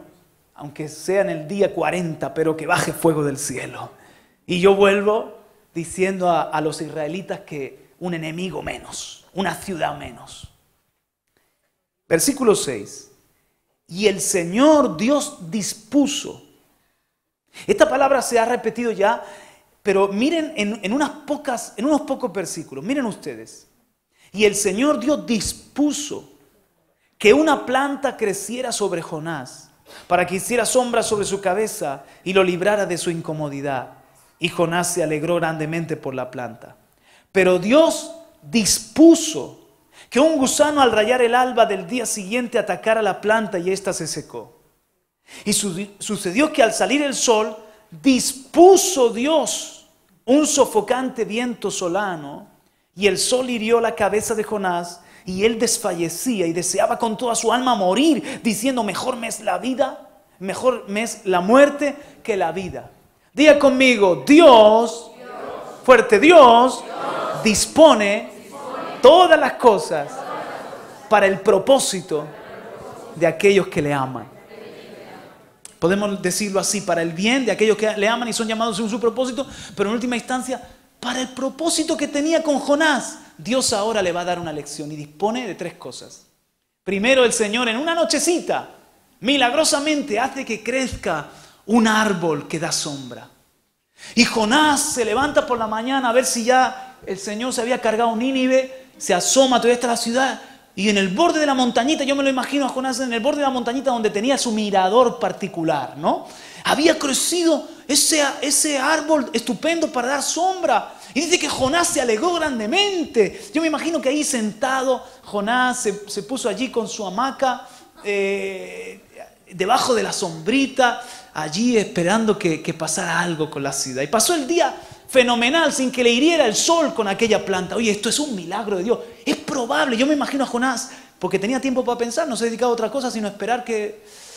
aunque sea en el día 40, pero que baje fuego del cielo. Y yo vuelvo diciendo a los israelitas que un enemigo menos, una ciudad menos. Versículo 6. Y el Señor Dios dispuso. Esta palabra se ha repetido ya, pero miren en unos pocos versículos. Miren ustedes. Y el Señor Dios dispuso que una planta creciera sobre Jonás, para que hiciera sombra sobre su cabeza y lo librara de su incomodidad. Y Jonás se alegró grandemente por la planta. Pero Dios dispuso que un gusano al rayar el alba del día siguiente atacara la planta y ésta se secó. Y sucedió que al salir el sol, dispuso Dios un sofocante viento solano, y el sol hirió la cabeza de Jonás, y él desfallecía y deseaba con toda su alma morir, diciendo: mejor me es la vida, mejor me es la muerte que la vida. Diga conmigo: Dios, fuerte, Dios dispone todas las cosas para el propósito de aquellos que le aman. Podemos decirlo así: para el bien de aquellos que le aman y son llamados según su propósito, pero en última instancia, para el propósito que tenía con Jonás. Dios ahora le va a dar una lección y dispone de 3 cosas. Primero, el Señor en una nochecita, milagrosamente hace que crezca un árbol que da sombra. Y Jonás se levanta por la mañana a ver si ya el Señor se había cargado Nínive, se asoma, todavía está la ciudad, y en el borde de la montañita, yo me lo imagino a Jonás en el borde de la montañita donde tenía su mirador particular, ¿no? Había crecido ese árbol estupendo para dar sombra. Y dice que Jonás se alegró grandemente. Yo me imagino que ahí sentado, Jonás se puso allí con su hamaca, debajo de la sombrita, allí esperando que pasara algo con la ciudad. Y pasó el día fenomenal, sin que le hiriera el sol con aquella planta. Oye, esto es un milagro de Dios. Es probable, yo me imagino a Jonás, porque tenía tiempo para pensar, no se dedicaba a otra cosa sino a esperar que...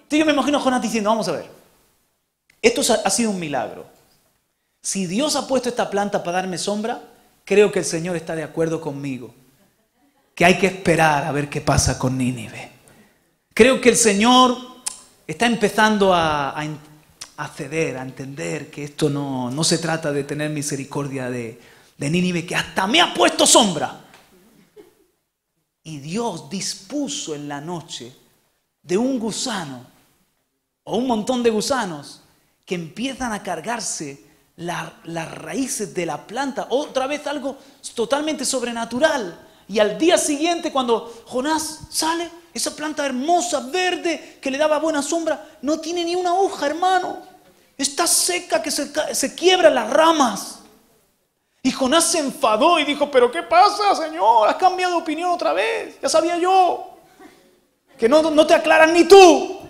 Yo me imagino a Jonás diciendo: vamos a ver, esto ha sido un milagro. Si Dios ha puesto esta planta para darme sombra, creo que el Señor está de acuerdo conmigo, que hay que esperar a ver qué pasa con Nínive. Creo que el Señor está empezando a a ceder, a entender que esto no se trata de tener misericordia de Nínive, que hasta me ha puesto sombra. Y Dios dispuso en la noche de un gusano o un montón de gusanos que empiezan a cargarse las raíces de la planta. Otra vez algo totalmente sobrenatural. Y al día siguiente, cuando Jonás sale, esa planta hermosa, verde, que le daba buena sombra, no tiene ni una hoja, hermano. Está seca, que se quiebran las ramas. Y Jonás se enfadó y dijo, ¿pero qué pasa, Señor? ¿Has cambiado de opinión otra vez? Ya sabía yo que no te aclaran ni tú.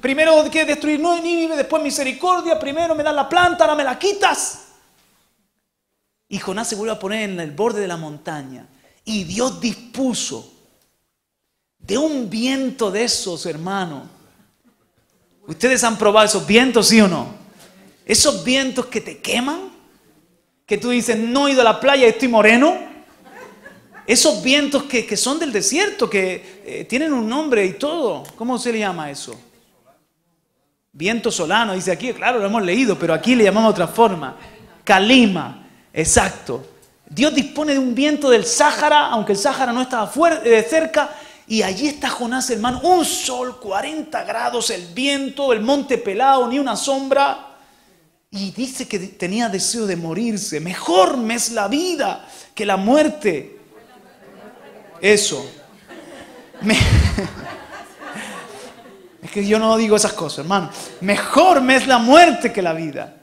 Primero quieres destruir Nínive, después misericordia. Primero me das la planta, ahora me la quitas. Y Jonás se vuelve a poner en el borde de la montaña. Y Dios dispuso de un viento de esos, hermano. ¿Ustedes han probado esos vientos, sí o no? Esos vientos que te queman. Que tú dices, no he ido a la playa y estoy moreno. Esos vientos que son del desierto, que tienen un nombre y todo. ¿Cómo se le llama eso? Viento solano, dice aquí. Claro, lo hemos leído, pero aquí le llamamos de otra forma. Calima, exacto. Dios dispone de un viento del Sáhara, aunque el Sáhara no estaba cerca. Y allí está Jonás, hermano. Un sol, 40 grados, el viento, el monte pelado, ni una sombra. Y dice que tenía deseo de morirse. Mejor me es la vida que la muerte. Eso. Es que yo no digo esas cosas, hermano. Mejor me es la muerte que la vida.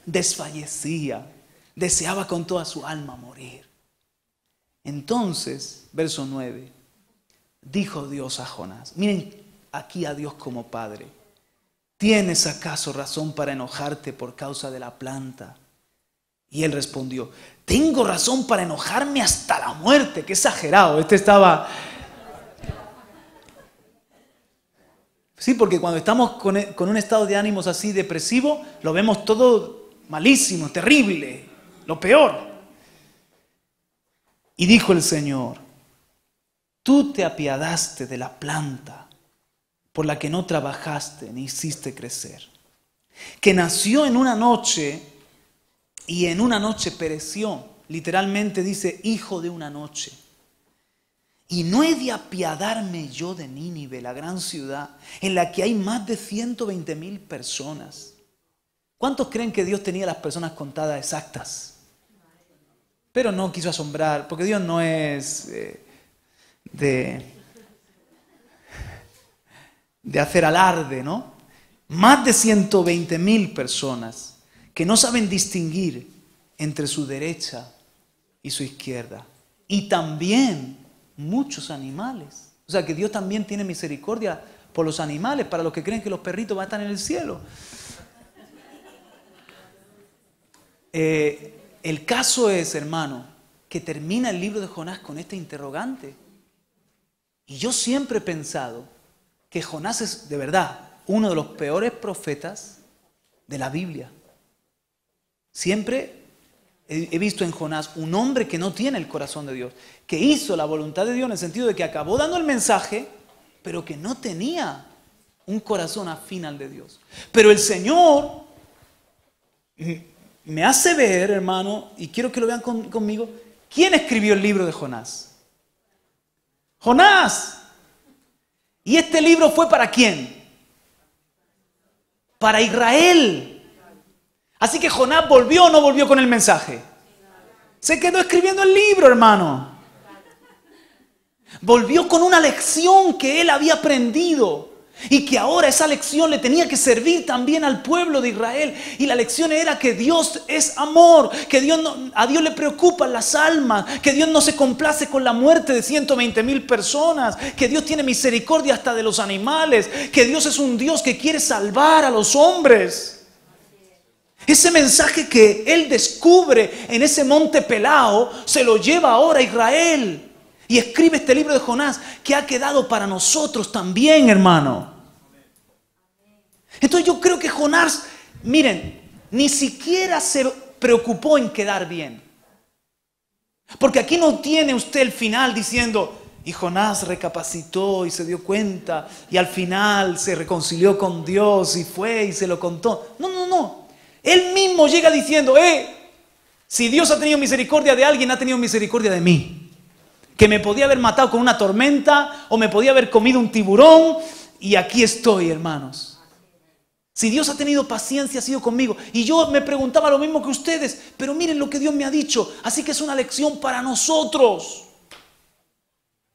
Desfallecía. Deseaba con toda su alma morir. Entonces, verso 9. Dijo Dios a Jonás. Miren aquí a Dios como Padre. ¿Tienes acaso razón para enojarte por causa de la planta? Y él respondió, tengo razón para enojarme hasta la muerte. Qué exagerado. Estaba... Sí, porque cuando estamos con un estado de ánimos así depresivo, lo vemos todo malísimo, terrible, lo peor. Y dijo el Señor, tú te apiadaste de la planta por la que no trabajaste ni hiciste crecer, que nació en una noche y en una noche pereció. Literalmente dice, hijo de una noche. Y no he de apiadarme yo de Nínive, la gran ciudad, en la que hay más de 120,000 personas. ¿Cuántos creen que Dios tenía las personas contadas exactas? Pero no quiso asombrar, porque Dios no es de hacer alarde, ¿no? Más de 120,000 personas que no saben distinguir entre su derecha y su izquierda. Y también muchos animales. O sea que Dios también tiene misericordia por los animales, para los que creen que los perritos van a estar en el cielo. El caso es, hermano, que termina el libro de Jonás con este interrogante. Y yo siempre he pensado que Jonás es, de verdad, uno de los peores profetas de la Biblia. Siempre he visto en Jonás un hombre que no tiene el corazón de Dios, que hizo la voluntad de Dios en el sentido de que acabó dando el mensaje, pero que no tenía un corazón afín al de Dios. Pero el Señor me hace ver, hermano, y quiero que lo vean conmigo, ¿quién escribió el libro de Jonás? Jonás. ¿Y este libro fue para quién? Para Israel. Así que Jonás volvió o no volvió con el mensaje. Se quedó escribiendo el libro, hermano. Volvió con una lección que él había aprendido y que ahora esa lección le tenía que servir también al pueblo de Israel. Y la lección era que Dios es amor, que a Dios le preocupan las almas, que Dios no se complace con la muerte de 120,000 personas, que Dios tiene misericordia hasta de los animales, que Dios es un Dios que quiere salvar a los hombres. Ese mensaje que él descubre en ese monte Pelao se lo lleva ahora a Israel y escribe este libro de Jonás que ha quedado para nosotros también, hermano. Entonces yo creo que Jonás, miren, ni siquiera se preocupó en quedar bien. Porque aquí no tiene usted el final diciendo, Y Jonás recapacitó y se dio cuenta y al final se reconcilió con Dios y fue y se lo contó. No, no, no. Él mismo llega diciendo, si Dios ha tenido misericordia de alguien, ha tenido misericordia de mí. Que me podía haber matado con una tormenta o me podía haber comido un tiburón y aquí estoy, hermanos. Si Dios ha tenido paciencia, ha sido conmigo. Y yo me preguntaba lo mismo que ustedes, pero miren lo que Dios me ha dicho. Así que es una lección para nosotros.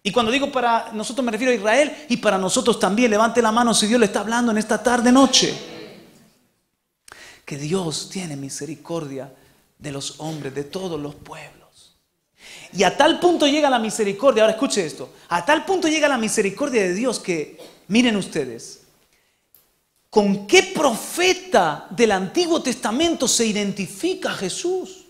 Y cuando digo para nosotros me refiero a Israel y para nosotros también. Levante la mano si Dios le está hablando en esta tarde, noche. Que Dios tiene misericordia de los hombres, de todos los pueblos. Y a tal punto llega la misericordia, ahora escuche esto, a tal punto llega la misericordia de Dios que, miren ustedes, ¿con qué profeta del Antiguo Testamento se identifica Jesús?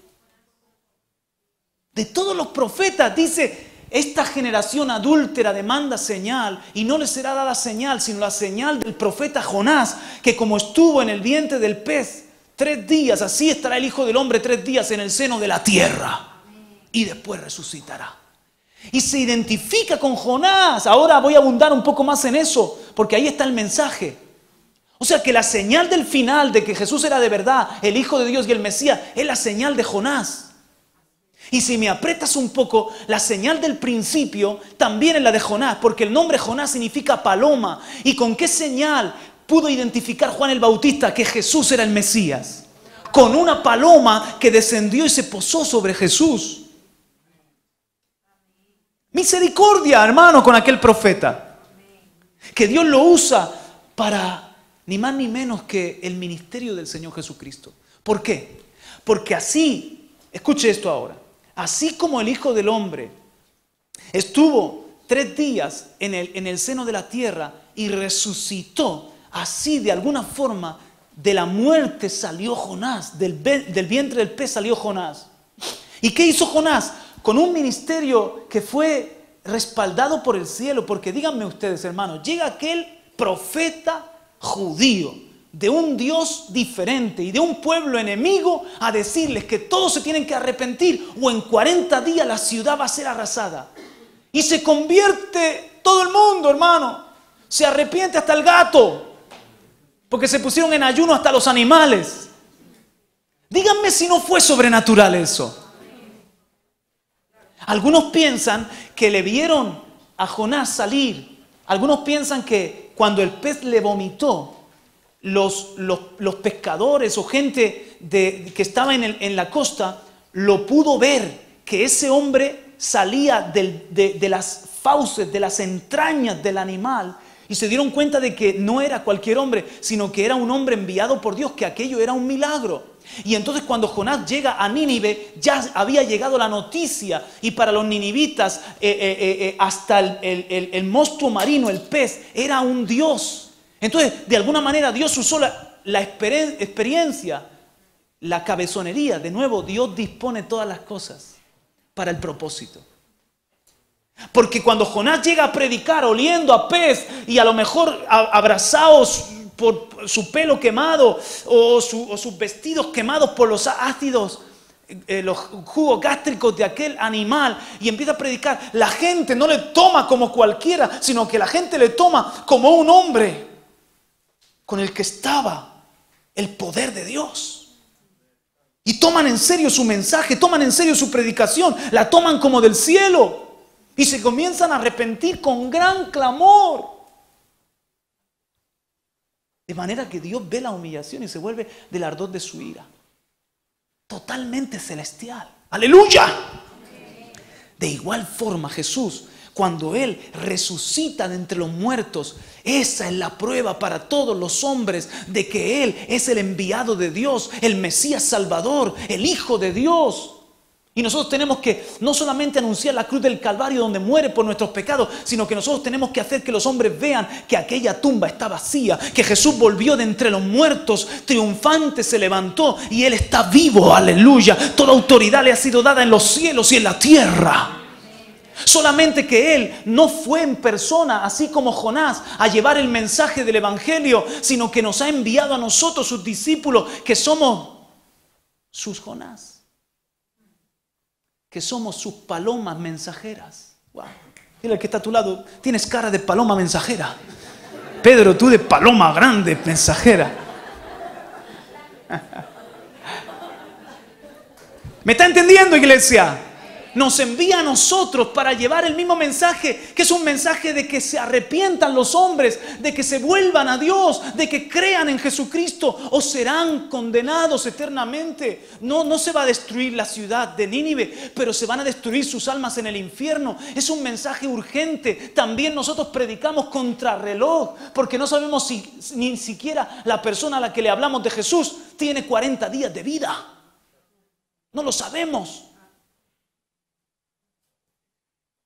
De todos los profetas, dice, esta generación adúltera demanda señal y no le será dada señal, sino la señal del profeta Jonás, que como estuvo en el vientre del pez 3 días, así estará el Hijo del Hombre 3 días en el seno de la tierra y después resucitará. Y se identifica con Jonás. Ahora voy a abundar un poco más en eso, porque ahí está el mensaje. O sea que la señal del final de que Jesús era de verdad el Hijo de Dios y el Mesías es la señal de Jonás. Y si me apretas un poco, la señal del principio también es la de Jonás, porque el nombre Jonás significa paloma. ¿Y con qué señal pudo identificar Juan el Bautista que Jesús era el Mesías? Con una paloma que descendió y se posó sobre Jesús. Misericordia, hermano, con aquel profeta. Que Dios lo usa para ni más ni menos que el ministerio del Señor Jesucristo. ¿Por qué? Porque así, escuche esto ahora, así como el Hijo del Hombre estuvo 3 días en el seno de la tierra y resucitó, así de alguna forma de la muerte salió Jonás, del vientre del pez salió Jonás. ¿Y qué hizo Jonás? Con un ministerio que fue respaldado por el cielo, porque díganme ustedes, hermanos, llega aquel profeta judío de un Dios diferente y de un pueblo enemigo a decirles que todos se tienen que arrepentir o en 40 días la ciudad va a ser arrasada. Y se convierte todo el mundo, hermano. Se arrepiente hasta el gato, porque se pusieron en ayuno hasta los animales. Díganme si no fue sobrenatural eso. Algunos piensan que le vieron a Jonás salir. Algunos piensan que cuando el pez le vomitó, los pescadores o gente que estaba en la costa lo pudo ver, que ese hombre salía de las fauces, de las entrañas del animal, y se dieron cuenta de que no era cualquier hombre, sino que era un hombre enviado por Dios, que aquello era un milagro. Y entonces cuando Jonás llega a Nínive, ya había llegado la noticia, y para los ninivitas hasta el monstruo marino, el pez, era un dios. Entonces de alguna manera Dios usó la experiencia, la cabezonería. De nuevo, Dios dispone todas las cosas para el propósito. Porque cuando Jonás llega a predicar oliendo a pez y a lo mejor abrazados por su pelo quemado o sus vestidos quemados por los ácidos, los jugos gástricos de aquel animal, y empieza a predicar, la gente no le toma como cualquiera, sino que la gente le toma como un hombre con el que estaba el poder de Dios. Y toman en serio su mensaje, toman en serio su predicación, la toman como del cielo. Y se comienzan a arrepentir con gran clamor. De manera que Dios ve la humillación y se vuelve del ardor de su ira. Totalmente celestial. ¡Aleluya! De igual forma Jesús, cuando Él resucita de entre los muertos, esa es la prueba para todos los hombres de que Él es el enviado de Dios, el Mesías Salvador, el Hijo de Dios. Y nosotros tenemos que no solamente anunciar la cruz del Calvario donde muere por nuestros pecados, sino que nosotros tenemos que hacer que los hombres vean que aquella tumba está vacía, que Jesús volvió de entre los muertos, triunfante se levantó y Él está vivo, aleluya. Toda autoridad le ha sido dada en los cielos y en la tierra. Solamente que Él no fue en persona, así como Jonás, a llevar el mensaje del Evangelio, sino que nos ha enviado a nosotros, sus discípulos, que somos sus Jonás, que somos sus palomas mensajeras. Wow. Dile al que está a tu lado, tienes cara de paloma mensajera. Pedro, tú de paloma grande mensajera. ¿Me está entendiendo, iglesia? Nos envía a nosotros para llevar el mismo mensaje, que es un mensaje de que se arrepientan los hombres, de que se vuelvan a Dios, de que crean en Jesucristo o serán condenados eternamente. No se va a destruir la ciudad de Nínive, pero se van a destruir sus almas en el infierno. Es un mensaje urgente. También nosotros predicamos contrarreloj, porque no sabemos si ni siquiera la persona a la que le hablamos de Jesús tiene 40 días de vida. No lo sabemos.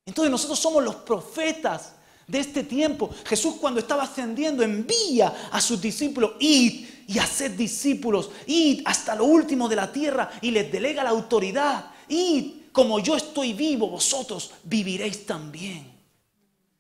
Entonces nosotros somos los profetas de este tiempo. Jesús, cuando estaba ascendiendo, envía a sus discípulos: id y haced discípulos, id hasta lo último de la tierra, y les delega la autoridad. Id, como yo estoy vivo, vosotros viviréis también.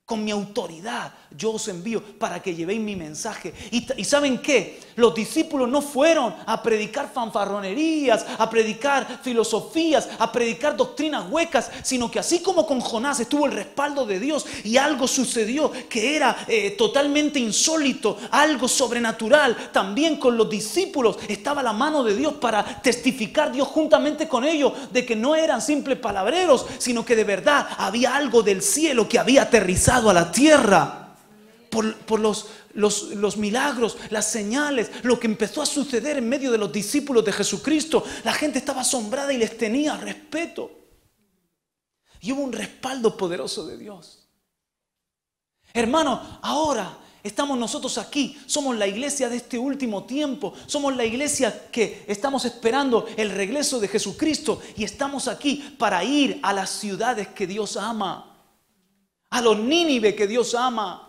Con mi autoridad yo os envío para que llevéis mi mensaje. ¿Y saben qué? Los discípulos no fueron a predicar fanfarronerías, a predicar filosofías, a predicar doctrinas huecas, sino que así como con Jonás estuvo el respaldo de Dios y algo sucedió que era totalmente insólito, algo sobrenatural, también con los discípulos estaba la mano de Dios para testificar Dios juntamente con ellos de que no eran simples palabreros, sino que de verdad había algo del cielo que había aterrizado a la tierra. Por los milagros, las señales, lo que empezó a suceder en medio de los discípulos de Jesucristo. La gente estaba asombrada y les tenía respeto. Y hubo un respaldo poderoso de Dios. Hermano, ahora estamos nosotros aquí. Somos la iglesia de este último tiempo. Somos la iglesia que estamos esperando el regreso de Jesucristo. Y estamos aquí para ir a las ciudades que Dios ama. A los Nínive que Dios ama.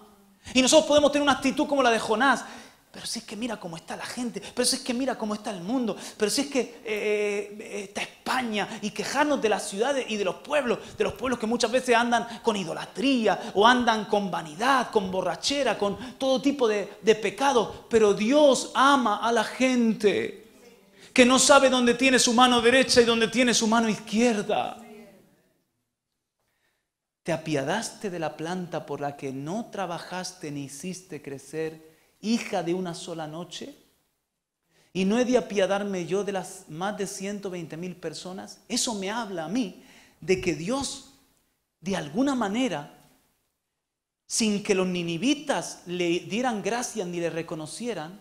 Y nosotros podemos tener una actitud como la de Jonás. Pero si es que mira cómo está la gente, pero si es que mira cómo está el mundo, pero si es que está España, y quejarnos de las ciudades y de los pueblos que muchas veces andan con idolatría o andan con vanidad, con borrachera, con todo tipo de pecado. Pero Dios ama a la gente que no sabe dónde tiene su mano derecha y dónde tiene su mano izquierda. ¿Te apiadaste de la planta por la que no trabajaste ni hiciste crecer, hija de una sola noche? ¿Y no he de apiadarme yo de las más de 120,000 personas? Eso me habla a mí de que Dios, de alguna manera, sin que los ninivitas le dieran gracia ni le reconocieran,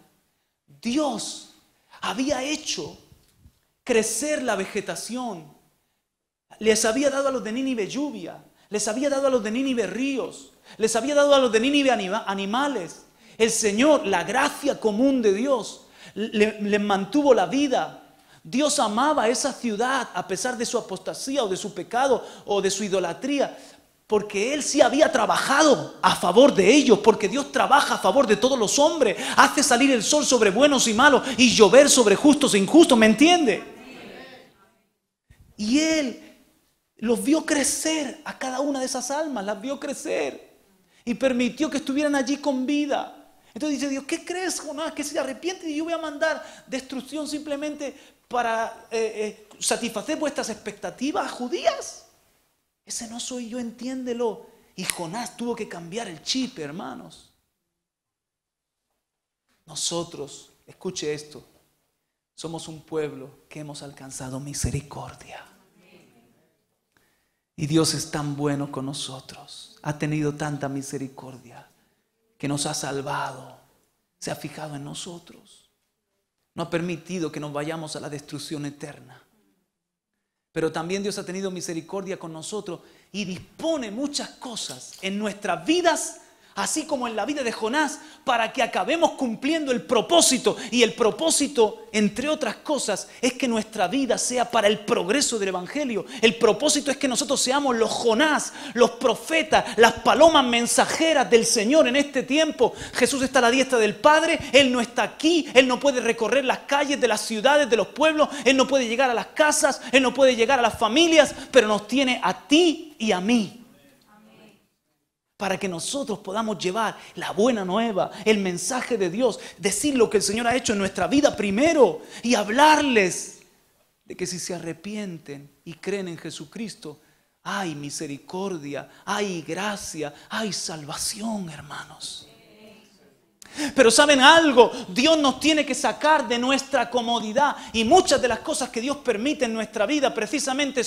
Dios había hecho crecer la vegetación. Les había dado a los de Nínive lluvia. Les había dado a los de Nínive ríos. Les había dado a los de Nínive animales. El Señor, la gracia común de Dios, les mantuvo la vida. Dios amaba a esa ciudad a pesar de su apostasía o de su pecado o de su idolatría. Porque Él sí había trabajado a favor de ellos. Porque Dios trabaja a favor de todos los hombres. Hace salir el sol sobre buenos y malos y llover sobre justos e injustos. ¿Me entiende? Y Él los vio crecer a cada una de esas almas, las vio crecer y permitió que estuvieran allí con vida. Entonces dice Dios: ¿qué crees, Jonás? Que se arrepienten y yo voy a mandar destrucción simplemente para satisfacer vuestras expectativas judías. Ese no soy yo, entiéndelo. Y Jonás tuvo que cambiar el chip, hermanos. Nosotros, escuche esto, somos un pueblo que hemos alcanzado misericordia. Y Dios es tan bueno con nosotros. Ha tenido tanta misericordia que nos ha salvado. Se ha fijado en nosotros. No ha permitido que nos vayamos a la destrucción eterna. Pero también Dios ha tenido misericordia con nosotros y dispone muchas cosas en nuestras vidas, así como en la vida de Jonás, para que acabemos cumpliendo el propósito. Y el propósito, entre otras cosas, es que nuestra vida sea para el progreso del Evangelio. El propósito es que nosotros seamos los Jonás, los profetas, las palomas mensajeras del Señor en este tiempo. Jesús está a la diestra del Padre. Él no está aquí. Él no puede recorrer las calles de las ciudades, de los pueblos. Él no puede llegar a las casas. Él no puede llegar a las familias. Pero nos tiene a ti y a mí, para que nosotros podamos llevar la buena nueva, el mensaje de Dios, decir lo que el Señor ha hecho en nuestra vida primero y hablarles de que si se arrepienten y creen en Jesucristo, hay misericordia, hay gracia, hay salvación, hermanos. Pero ¿saben algo? Dios nos tiene que sacar de nuestra comodidad. Y muchas de las cosas que Dios permite en nuestra vida precisamente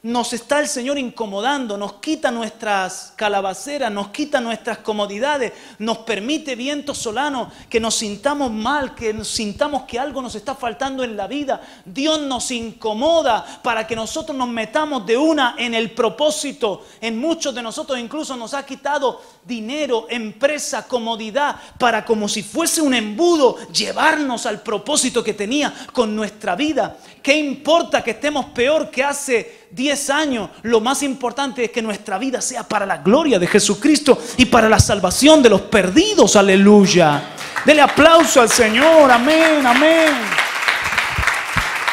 nos está el Señor incomodando, nos quita nuestras calabaceras, nos quita nuestras comodidades, nos permite vientos solanos, que nos sintamos mal, que nos sintamos que algo nos está faltando en la vida. Dios nos incomoda para que nosotros nos metamos de una en el propósito. En muchos de nosotros incluso nos ha quitado dinero, empresa, comodidad, para como si fuese un embudo llevarnos al propósito que tenía con nuestra vida. ¿Qué importa que estemos peor que hace 10 años? Lo más importante es que nuestra vida sea para la gloria de Jesucristo y para la salvación de los perdidos. Aleluya. Dele aplauso al Señor. Amén, amén.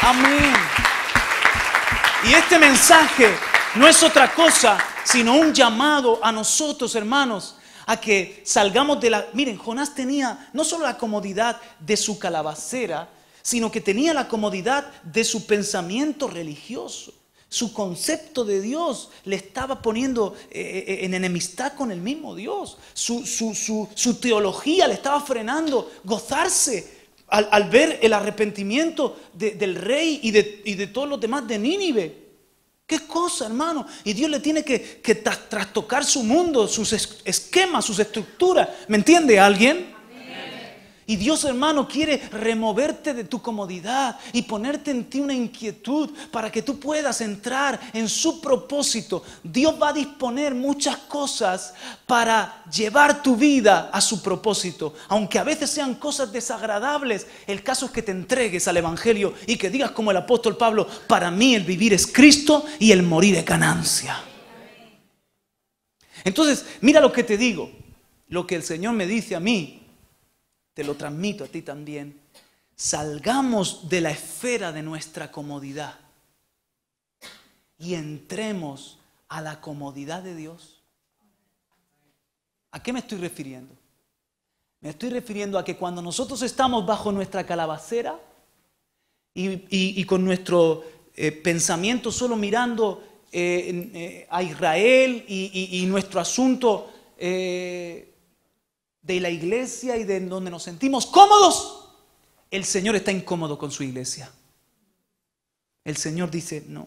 Amén. Y este mensaje no es otra cosa sino un llamado a nosotros, hermanos, a que salgamos de la... Miren, Jonás tenía no solo la comodidad de su calabacera, sino que tenía la comodidad de su pensamiento religioso. Su concepto de Dios le estaba poniendo en enemistad con el mismo Dios. Su teología le estaba frenando gozarse al ver el arrepentimiento del rey y de todos los demás de Nínive. ¿Qué cosa, hermano? Y Dios le tiene que trastocar su mundo, sus esquemas, sus estructuras. ¿Me entiende alguien? Y Dios, hermano, quiere removerte de tu comodidad y ponerte en ti una inquietud para que tú puedas entrar en su propósito. Dios va a disponer muchas cosas para llevar tu vida a su propósito. Aunque a veces sean cosas desagradables, el caso es que te entregues al Evangelio y que digas como el apóstol Pablo: para mí el vivir es Cristo y el morir es ganancia. Entonces, mira lo que te digo, lo que el Señor me dice a mí. Te lo transmito a ti también. Salgamos de la esfera de nuestra comodidad y entremos a la comodidad de Dios. ¿A qué me estoy refiriendo? Me estoy refiriendo a que cuando nosotros estamos bajo nuestra calabacera y con nuestro pensamiento solo mirando a Israel y nuestro asunto de la iglesia y de donde nos sentimos cómodos, el Señor está incómodo con su iglesia. El Señor dice: no.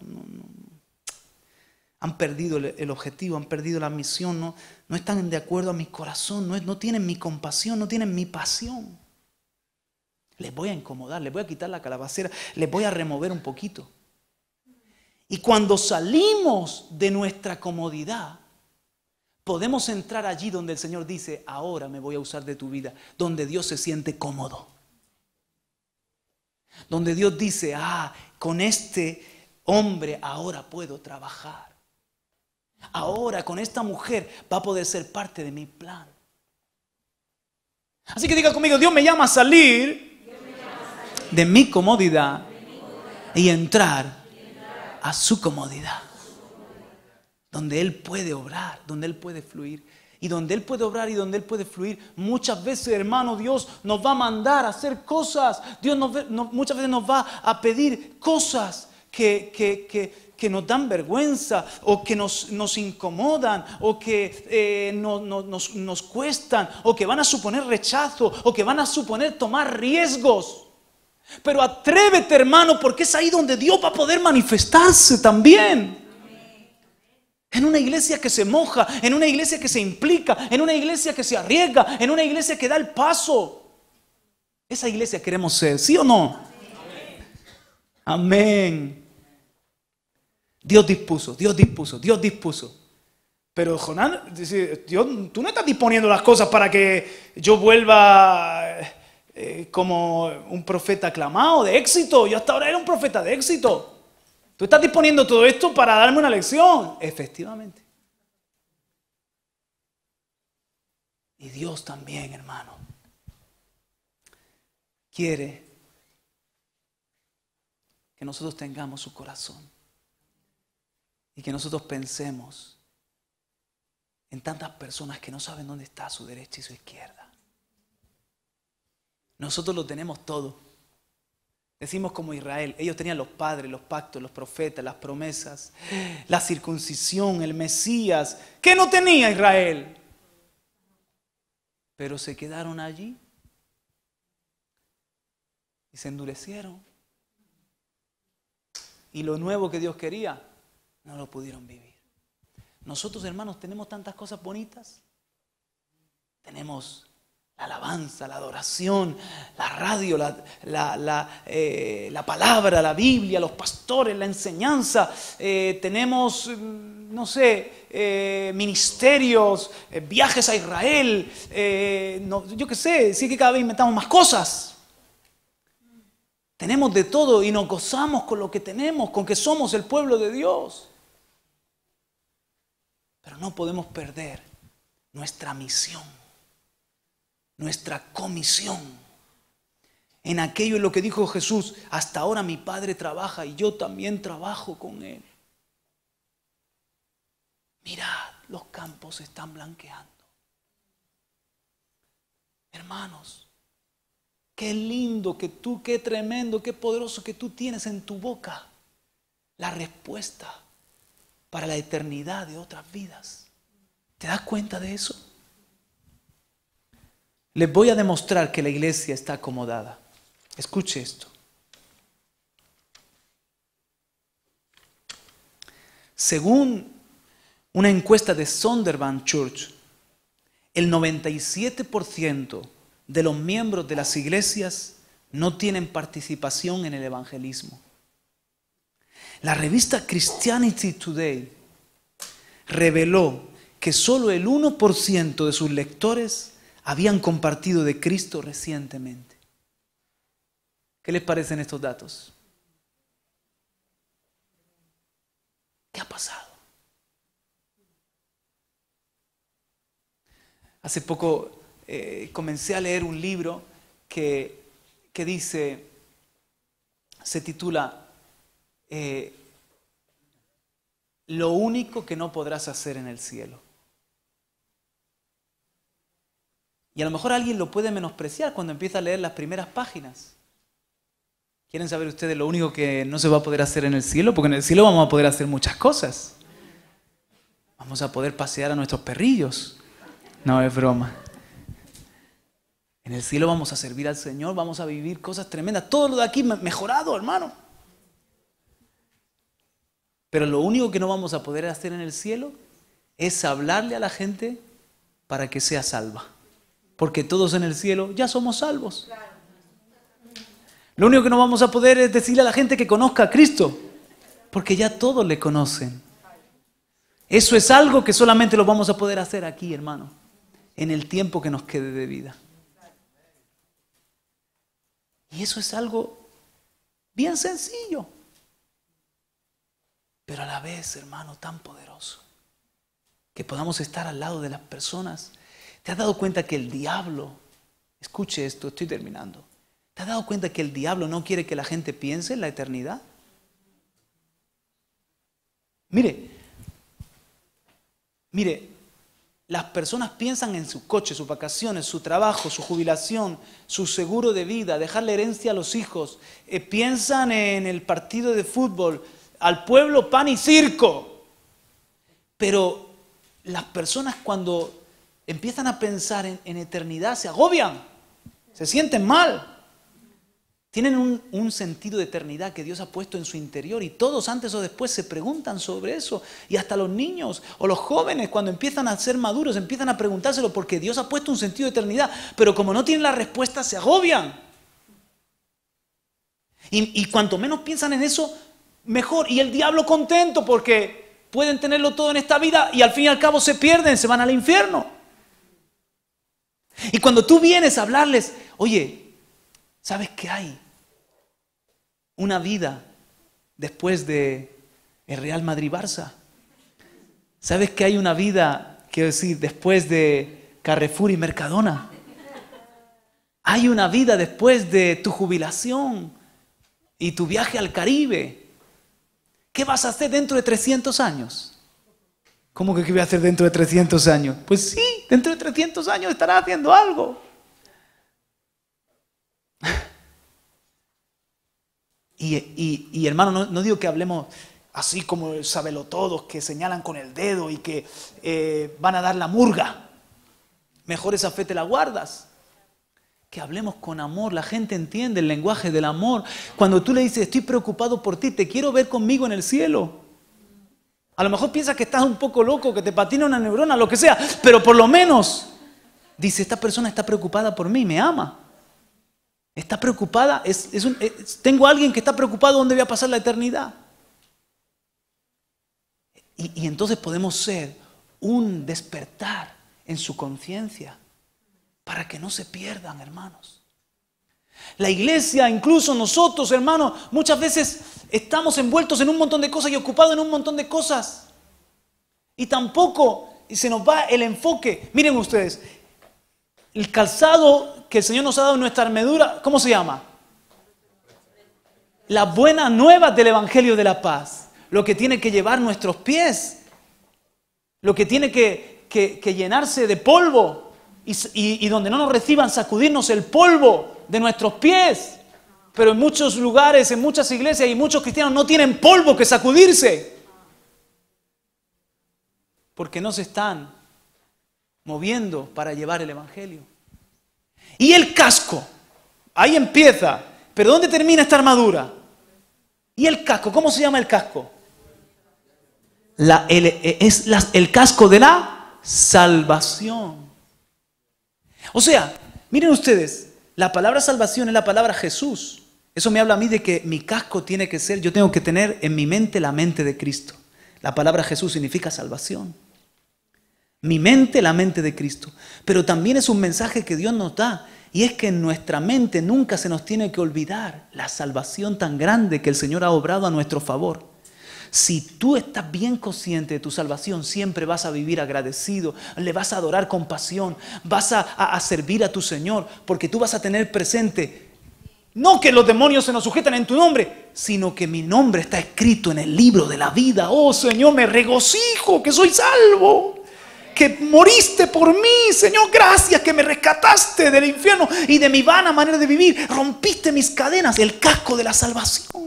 Han perdido el objetivo, han perdido la misión, no están de acuerdo a mi corazón, no tienen mi compasión, no tienen mi pasión. Les voy a incomodar, les voy a quitar la calabacera, les voy a remover un poquito. Y cuando salimos de nuestra comodidad, podemos entrar allí donde el Señor dice: ahora me voy a usar de tu vida. Donde Dios se siente cómodo. Donde Dios dice: con este hombre ahora puedo trabajar. Ahora con esta mujer va a poder ser parte de mi plan. Así que diga conmigo: Dios me llama a salir de mi comodidad y entrar a su comodidad. Donde Él puede obrar, donde Él puede fluir. Y donde Él puede obrar y donde Él puede fluir, muchas veces, hermano, Dios nos va a mandar a hacer cosas. Dios muchas veces nos va a pedir cosas que nos dan vergüenza, o que nos incomodan, o que nos cuestan, o que van a suponer rechazo, o que van a suponer tomar riesgos. Pero atrévete, hermano, porque es ahí donde Dios va a poder manifestarse también. En una iglesia que se moja, en una iglesia que se implica, en una iglesia que se arriesga, en una iglesia que da el paso. Esa iglesia queremos ser, ¿sí o no? Amén. Dios dispuso. Pero Jonás dice: Dios, tú no estás disponiendo las cosas para que yo vuelva como un profeta aclamado, de éxito. Yo hasta ahora era un profeta de éxito. Tú estás disponiendo todo esto para darme una lección. Efectivamente. Y Dios también, hermano, quiere que nosotros tengamos su corazón y que nosotros pensemos en tantas personas que no saben dónde está su derecha y su izquierda. Nosotros lo tenemos todo. Decimos como Israel, ellos tenían los padres, los pactos, los profetas, las promesas, la circuncisión, el Mesías. ¿Qué no tenía Israel? Pero se quedaron allí y se endurecieron. Y lo nuevo que Dios quería, no lo pudieron vivir. Nosotros, hermanos, tenemos tantas cosas bonitas. Tenemos la alabanza, la adoración, la radio, la palabra, la Biblia, los pastores, la enseñanza. Tenemos, no sé, ministerios, viajes a Israel. Yo qué sé, sí que cada vez inventamos más cosas. Tenemos de todo y nos gozamos con lo que tenemos, con que somos el pueblo de Dios. Pero no podemos perder nuestra misión. Nuestra comisión en aquello en lo que dijo Jesús: hasta ahora mi Padre trabaja y yo también trabajo con Él. Mirad, los campos se están blanqueando. Hermanos, qué lindo que tú, qué tremendo, qué poderoso que tú tienes en tu boca la respuesta para la eternidad de otras vidas. ¿Te das cuenta de eso? Les voy a demostrar que la iglesia está acomodada. Escuche esto. Según una encuesta de Sonderbank Church, el 97% de los miembros de las iglesias no tienen participación en el evangelismo. La revista Christianity Today reveló que solo el 1% de sus lectores habían compartido de Cristo recientemente. ¿Qué les parecen estos datos? ¿Qué ha pasado? Hace poco comencé a leer un libro que dice, se titula Lo único que no podrás hacer en el cielo. Y a lo mejor alguien lo puede menospreciar cuando empieza a leer las primeras páginas. ¿Quieren saber ustedes lo único que no se va a poder hacer en el cielo? Porque en el cielo vamos a poder hacer muchas cosas. Vamos a poder pasear a nuestros perrillos. No, es broma. En el cielo vamos a servir al Señor, vamos a vivir cosas tremendas. Todo lo de aquí mejorado, hermano. Pero lo único que no vamos a poder hacer en el cielo es hablarle a la gente para que sea salva. Porque todos en el cielo ya somos salvos. Lo único que no vamos a poder es decirle a la gente que conozca a Cristo, porque ya todos le conocen. Eso es algo que solamente lo vamos a poder hacer aquí, hermano, en el tiempo que nos quede de vida. Y eso es algo bien sencillo, pero a la vez, hermano, tan poderoso, que podamos estar al lado de las personas. ¿Te has dado cuenta que el diablo, escuche esto, estoy terminando, ¿te has dado cuenta que el diablo no quiere que la gente piense en la eternidad? Mire, las personas piensan en su coche, sus vacaciones, su trabajo, su jubilación, su seguro de vida, dejarle herencia a los hijos, piensan en el partido de fútbol, al pueblo pan y circo. Pero las personas cuando empiezan a pensar en eternidad, se agobian, se sienten mal. Tienen un sentido de eternidad que Dios ha puesto en su interior y todos antes o después se preguntan sobre eso. Y hasta los niños o los jóvenes cuando empiezan a ser maduros empiezan a preguntárselo porque Dios ha puesto un sentido de eternidad. Pero como no tienen la respuesta, se agobian. Y cuanto menos piensan en eso, mejor. Y el diablo contento porque pueden tenerlo todo en esta vida y al fin y al cabo se pierden, se van al infierno. Y cuando tú vienes a hablarles, oye, ¿sabes qué hay? Una vida después de el Real Madrid-Barça. ¿Sabes que hay una vida, quiero decir, después de Carrefour y Mercadona? Hay una vida después de tu jubilación y tu viaje al Caribe. ¿Qué vas a hacer dentro de 300 años? ¿Cómo que qué voy a hacer dentro de 300 años? Pues sí, dentro de 300 años estarás haciendo algo. Y hermano, no digo que hablemos así como el sabelotodos que señalan con el dedo y que van a dar la murga. Mejor esa fe te la guardas. Que hablemos con amor. La gente entiende el lenguaje del amor. Cuando tú le dices, estoy preocupado por ti, te quiero ver conmigo en el cielo. A lo mejor piensas que estás un poco loco, que te patina una neurona, lo que sea, pero por lo menos dice, esta persona está preocupada por mí, me ama. Está preocupada, tengo a alguien que está preocupado dónde voy a pasar la eternidad. Y entonces podemos ser un despertar en su conciencia para que no se pierdan, hermanos. La iglesia, incluso nosotros, hermanos, muchas veces estamos envueltos en un montón de cosas y ocupados en un montón de cosas. Y tampoco se nos va el enfoque. Miren ustedes, el calzado que el Señor nos ha dado en nuestra armadura, ¿cómo se llama? Las buenas nuevas del Evangelio de la Paz. Lo que tiene que llevar nuestros pies. Lo que tiene que llenarse de polvo. Y donde no nos reciban, sacudirnos el polvo de nuestros pies. Pero en muchos lugares, en muchas iglesias y muchos cristianos no tienen polvo que sacudirse. Porque no se están moviendo para llevar el Evangelio. Y el casco, ahí empieza. Pero ¿dónde termina esta armadura? ¿Y el casco? ¿Cómo se llama el casco? El casco de la salvación. O sea, miren ustedes, la palabra salvación es la palabra Jesús. Eso me habla a mí de que mi casco tiene que ser, yo tengo que tener en mi mente la mente de Cristo. La palabra Jesús significa salvación. Mi mente, la mente de Cristo. Pero también es un mensaje que Dios nos da. Y es que en nuestra mente nunca se nos tiene que olvidar la salvación tan grande que el Señor ha obrado a nuestro favor. Si tú estás bien consciente de tu salvación, siempre vas a vivir agradecido, le vas a adorar con pasión, vas a servir a tu Señor, porque tú vas a tener presente, no que los demonios se nos sujetan en tu nombre, sino que mi nombre está escrito en el libro de la vida. Oh Señor, me regocijo que soy salvo, que moriste por mí, Señor, gracias que me rescataste del infierno y de mi vana manera de vivir, rompiste mis cadenas, el casco de la salvación.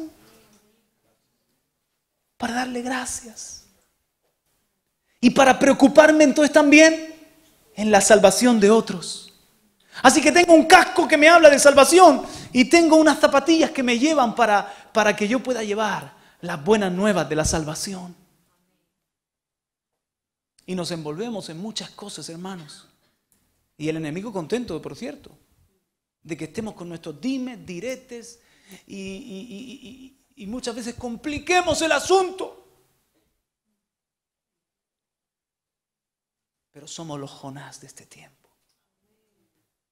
Para darle gracias. Y para preocuparme entonces también en la salvación de otros. Así que tengo un casco que me habla de salvación y tengo unas zapatillas que me llevan para que yo pueda llevar las buenas nuevas de la salvación. Y nos envolvemos en muchas cosas, hermanos. Y el enemigo contento, por cierto, de que estemos con nuestros dimes, diretes y muchas veces compliquemos el asunto. Pero somos los Jonás de este tiempo,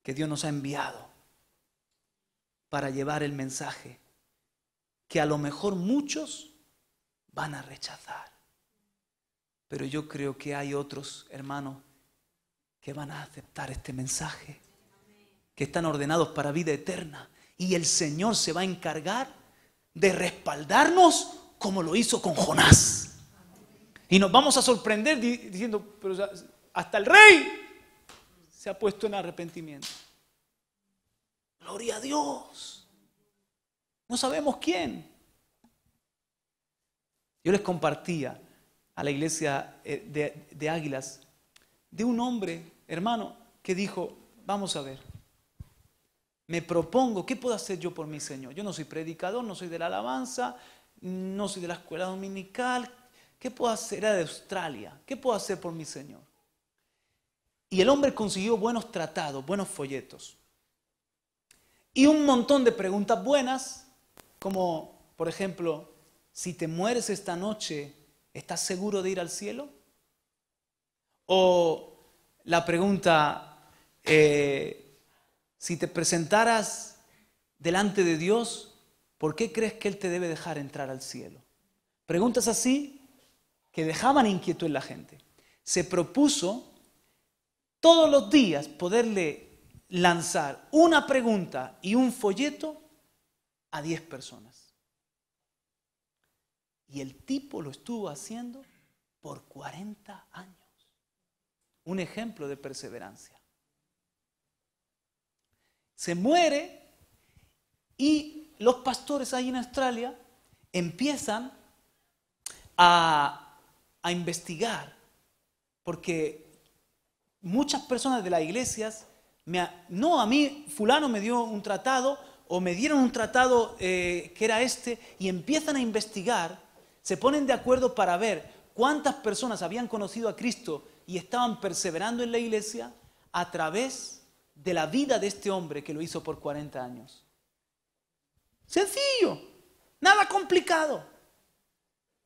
que Dios nos ha enviado para llevar el mensaje que a lo mejor muchos van a rechazar. Pero yo creo que hay otros hermanos que van a aceptar este mensaje, que están ordenados para vida eterna. Y el Señor se va a encargar de respaldarnos como lo hizo con Jonás. Y nos vamos a sorprender diciendo, pero hasta el rey se ha puesto en arrepentimiento. Gloria a Dios. No sabemos quién. Yo les compartía a la iglesia de Águilas de un hombre, hermano, que dijo, vamos a ver, me propongo, ¿qué puedo hacer yo por mi Señor? Yo no soy predicador, no soy de la alabanza, no soy de la escuela dominical. ¿Qué puedo hacer? Era de Australia. ¿Qué puedo hacer por mi Señor? Y el hombre consiguió buenos tratados, buenos folletos. Y un montón de preguntas buenas, como, por ejemplo, si te mueres esta noche, ¿estás seguro de ir al cielo? O la pregunta, si te presentaras delante de Dios, ¿por qué crees que Él te debe dejar entrar al cielo? Preguntas así que dejaban inquietud en la gente. Se propuso todos los días poderle lanzar una pregunta y un folleto a 10 personas. Y el tipo lo estuvo haciendo por 40 años. Un ejemplo de perseverancia. Se muere y los pastores ahí en Australia empiezan a investigar, porque muchas personas de las iglesias, no, a mí fulano me dio un tratado, o me dieron un tratado que era este, y empiezan a investigar, se ponen de acuerdo para ver cuántas personas habían conocido a Cristo y estaban perseverando en la iglesia a través de la vida de este hombre que lo hizo por 40 años. Sencillo, nada complicado.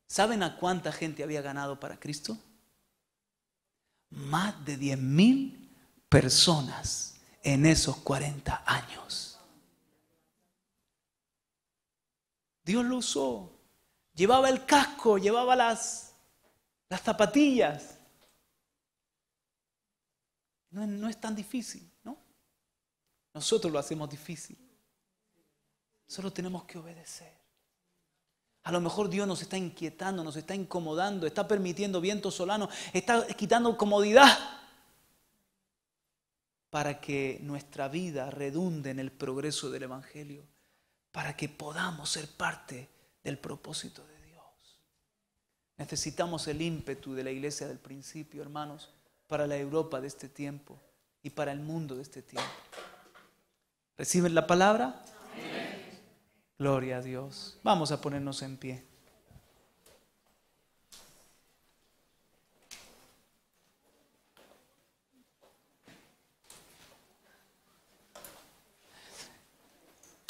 ¿Saben a cuánta gente había ganado para Cristo? Más de 10,000 personas en esos 40 años. Dios lo usó. Llevaba el casco, llevaba las zapatillas. No es tan difícil, ¿no? Nosotros lo hacemos difícil. Solo tenemos que obedecer. A lo mejor Dios nos está inquietando, nos está incomodando, está permitiendo viento solano, está quitando comodidad para que nuestra vida redunde en el progreso del Evangelio, para que podamos ser parte del propósito de Dios. Necesitamos el ímpetu de la iglesia del principio, hermanos, para la Europa de este tiempo y para el mundo de este tiempo. ¿Reciben la palabra? Amén. Gloria a Dios. Vamos a ponernos en pie.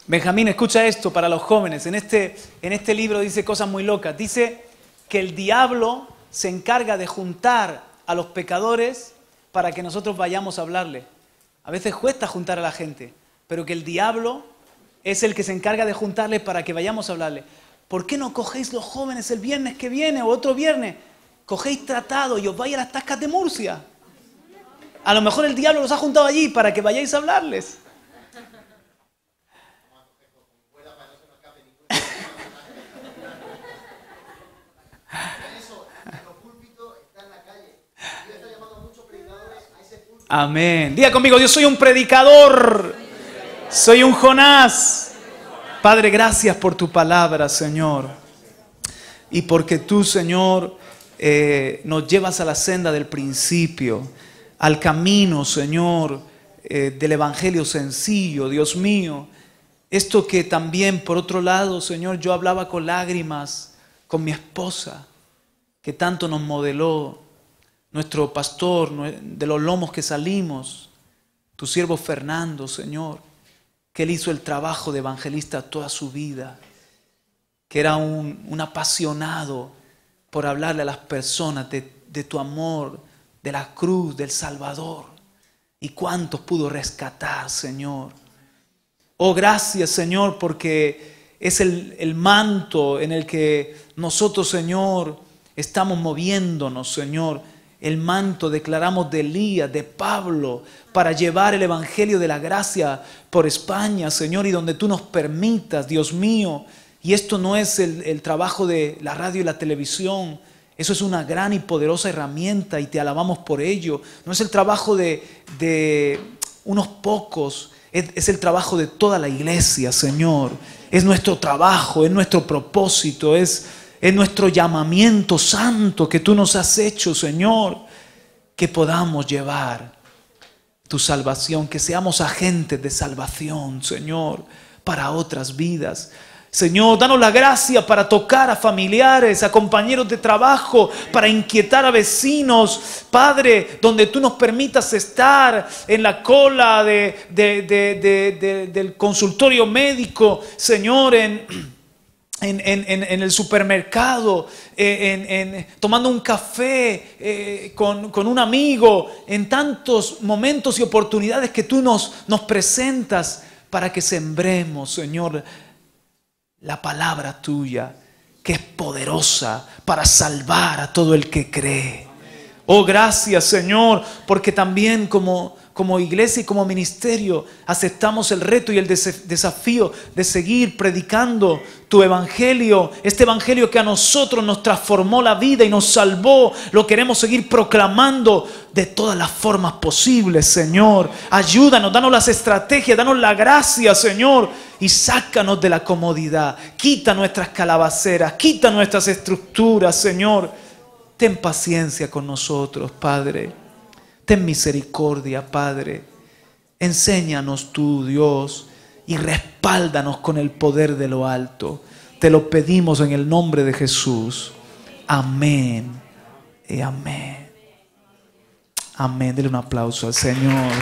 Benjamín, escucha esto para los jóvenes. En este libro dice cosas muy locas. Dice que el diablo se encarga de juntar a los pecadores para que nosotros vayamos a hablarle. A veces cuesta juntar a la gente, pero que el diablo es el que se encarga de juntarles para que vayamos a hablarle. ¿Por qué no cogéis los jóvenes el viernes que viene o otro viernes? Cogéis tratado y os vais a las Tascas de Murcia. A lo mejor el diablo los ha juntado allí para que vayáis a hablarles. Amén. Diga conmigo, yo soy un predicador. Soy un Jonás. Padre, gracias por tu palabra, Señor. Y porque tú, Señor, nos llevas a la senda del principio, al camino, Señor, del evangelio sencillo, Dios mío. Esto que también, por otro lado, Señor, yo hablaba con lágrimas con mi esposa, que tanto nos modeló nuestro pastor, de los lomos que salimos, tu siervo Fernando, Señor, que él hizo el trabajo de evangelista toda su vida, que era un apasionado por hablarle a las personas de tu amor, de la cruz, del Salvador. Y cuántos pudo rescatar, Señor. Oh, gracias, Señor, porque es el manto en el que nosotros, Señor, estamos moviéndonos, Señor. El manto, declaramos, de Elías, de Pablo, para llevar el evangelio de la gracia por España, Señor, y donde tú nos permitas, Dios mío. Y esto no es el trabajo de la radio y la televisión. Eso es una gran y poderosa herramienta y te alabamos por ello. No es el trabajo de unos pocos, es el trabajo de toda la iglesia, Señor. Es nuestro trabajo, es nuestro propósito, es nuestro llamamiento santo que tú nos has hecho, Señor, que podamos llevar tu salvación, que seamos agentes de salvación, Señor, para otras vidas. Señor, danos la gracia para tocar a familiares, a compañeros de trabajo, para inquietar a vecinos, Padre, donde tú nos permitas estar en la cola del consultorio médico, Señor, en el supermercado, tomando un café con un amigo, en tantos momentos y oportunidades que tú nos presentas para que sembremos, Señor, la palabra tuya, que es poderosa para salvar a todo el que cree. Oh, gracias, Señor, porque también como iglesia y como ministerio aceptamos el reto y el desafío de seguir predicando tu evangelio, este evangelio que a nosotros nos transformó la vida y nos salvó. Lo queremos seguir proclamando de todas las formas posibles, Señor. Ayúdanos, danos las estrategias, danos la gracia, Señor, y sácanos de la comodidad. Quita nuestras calabaceras, quita nuestras estructuras, Señor. Ten paciencia con nosotros, Padre. Ten misericordia, Padre. Enséñanos tú, Dios, y respáldanos con el poder de lo alto. Te lo pedimos en el nombre de Jesús. Amén y amén. Amén. Dele un aplauso al Señor.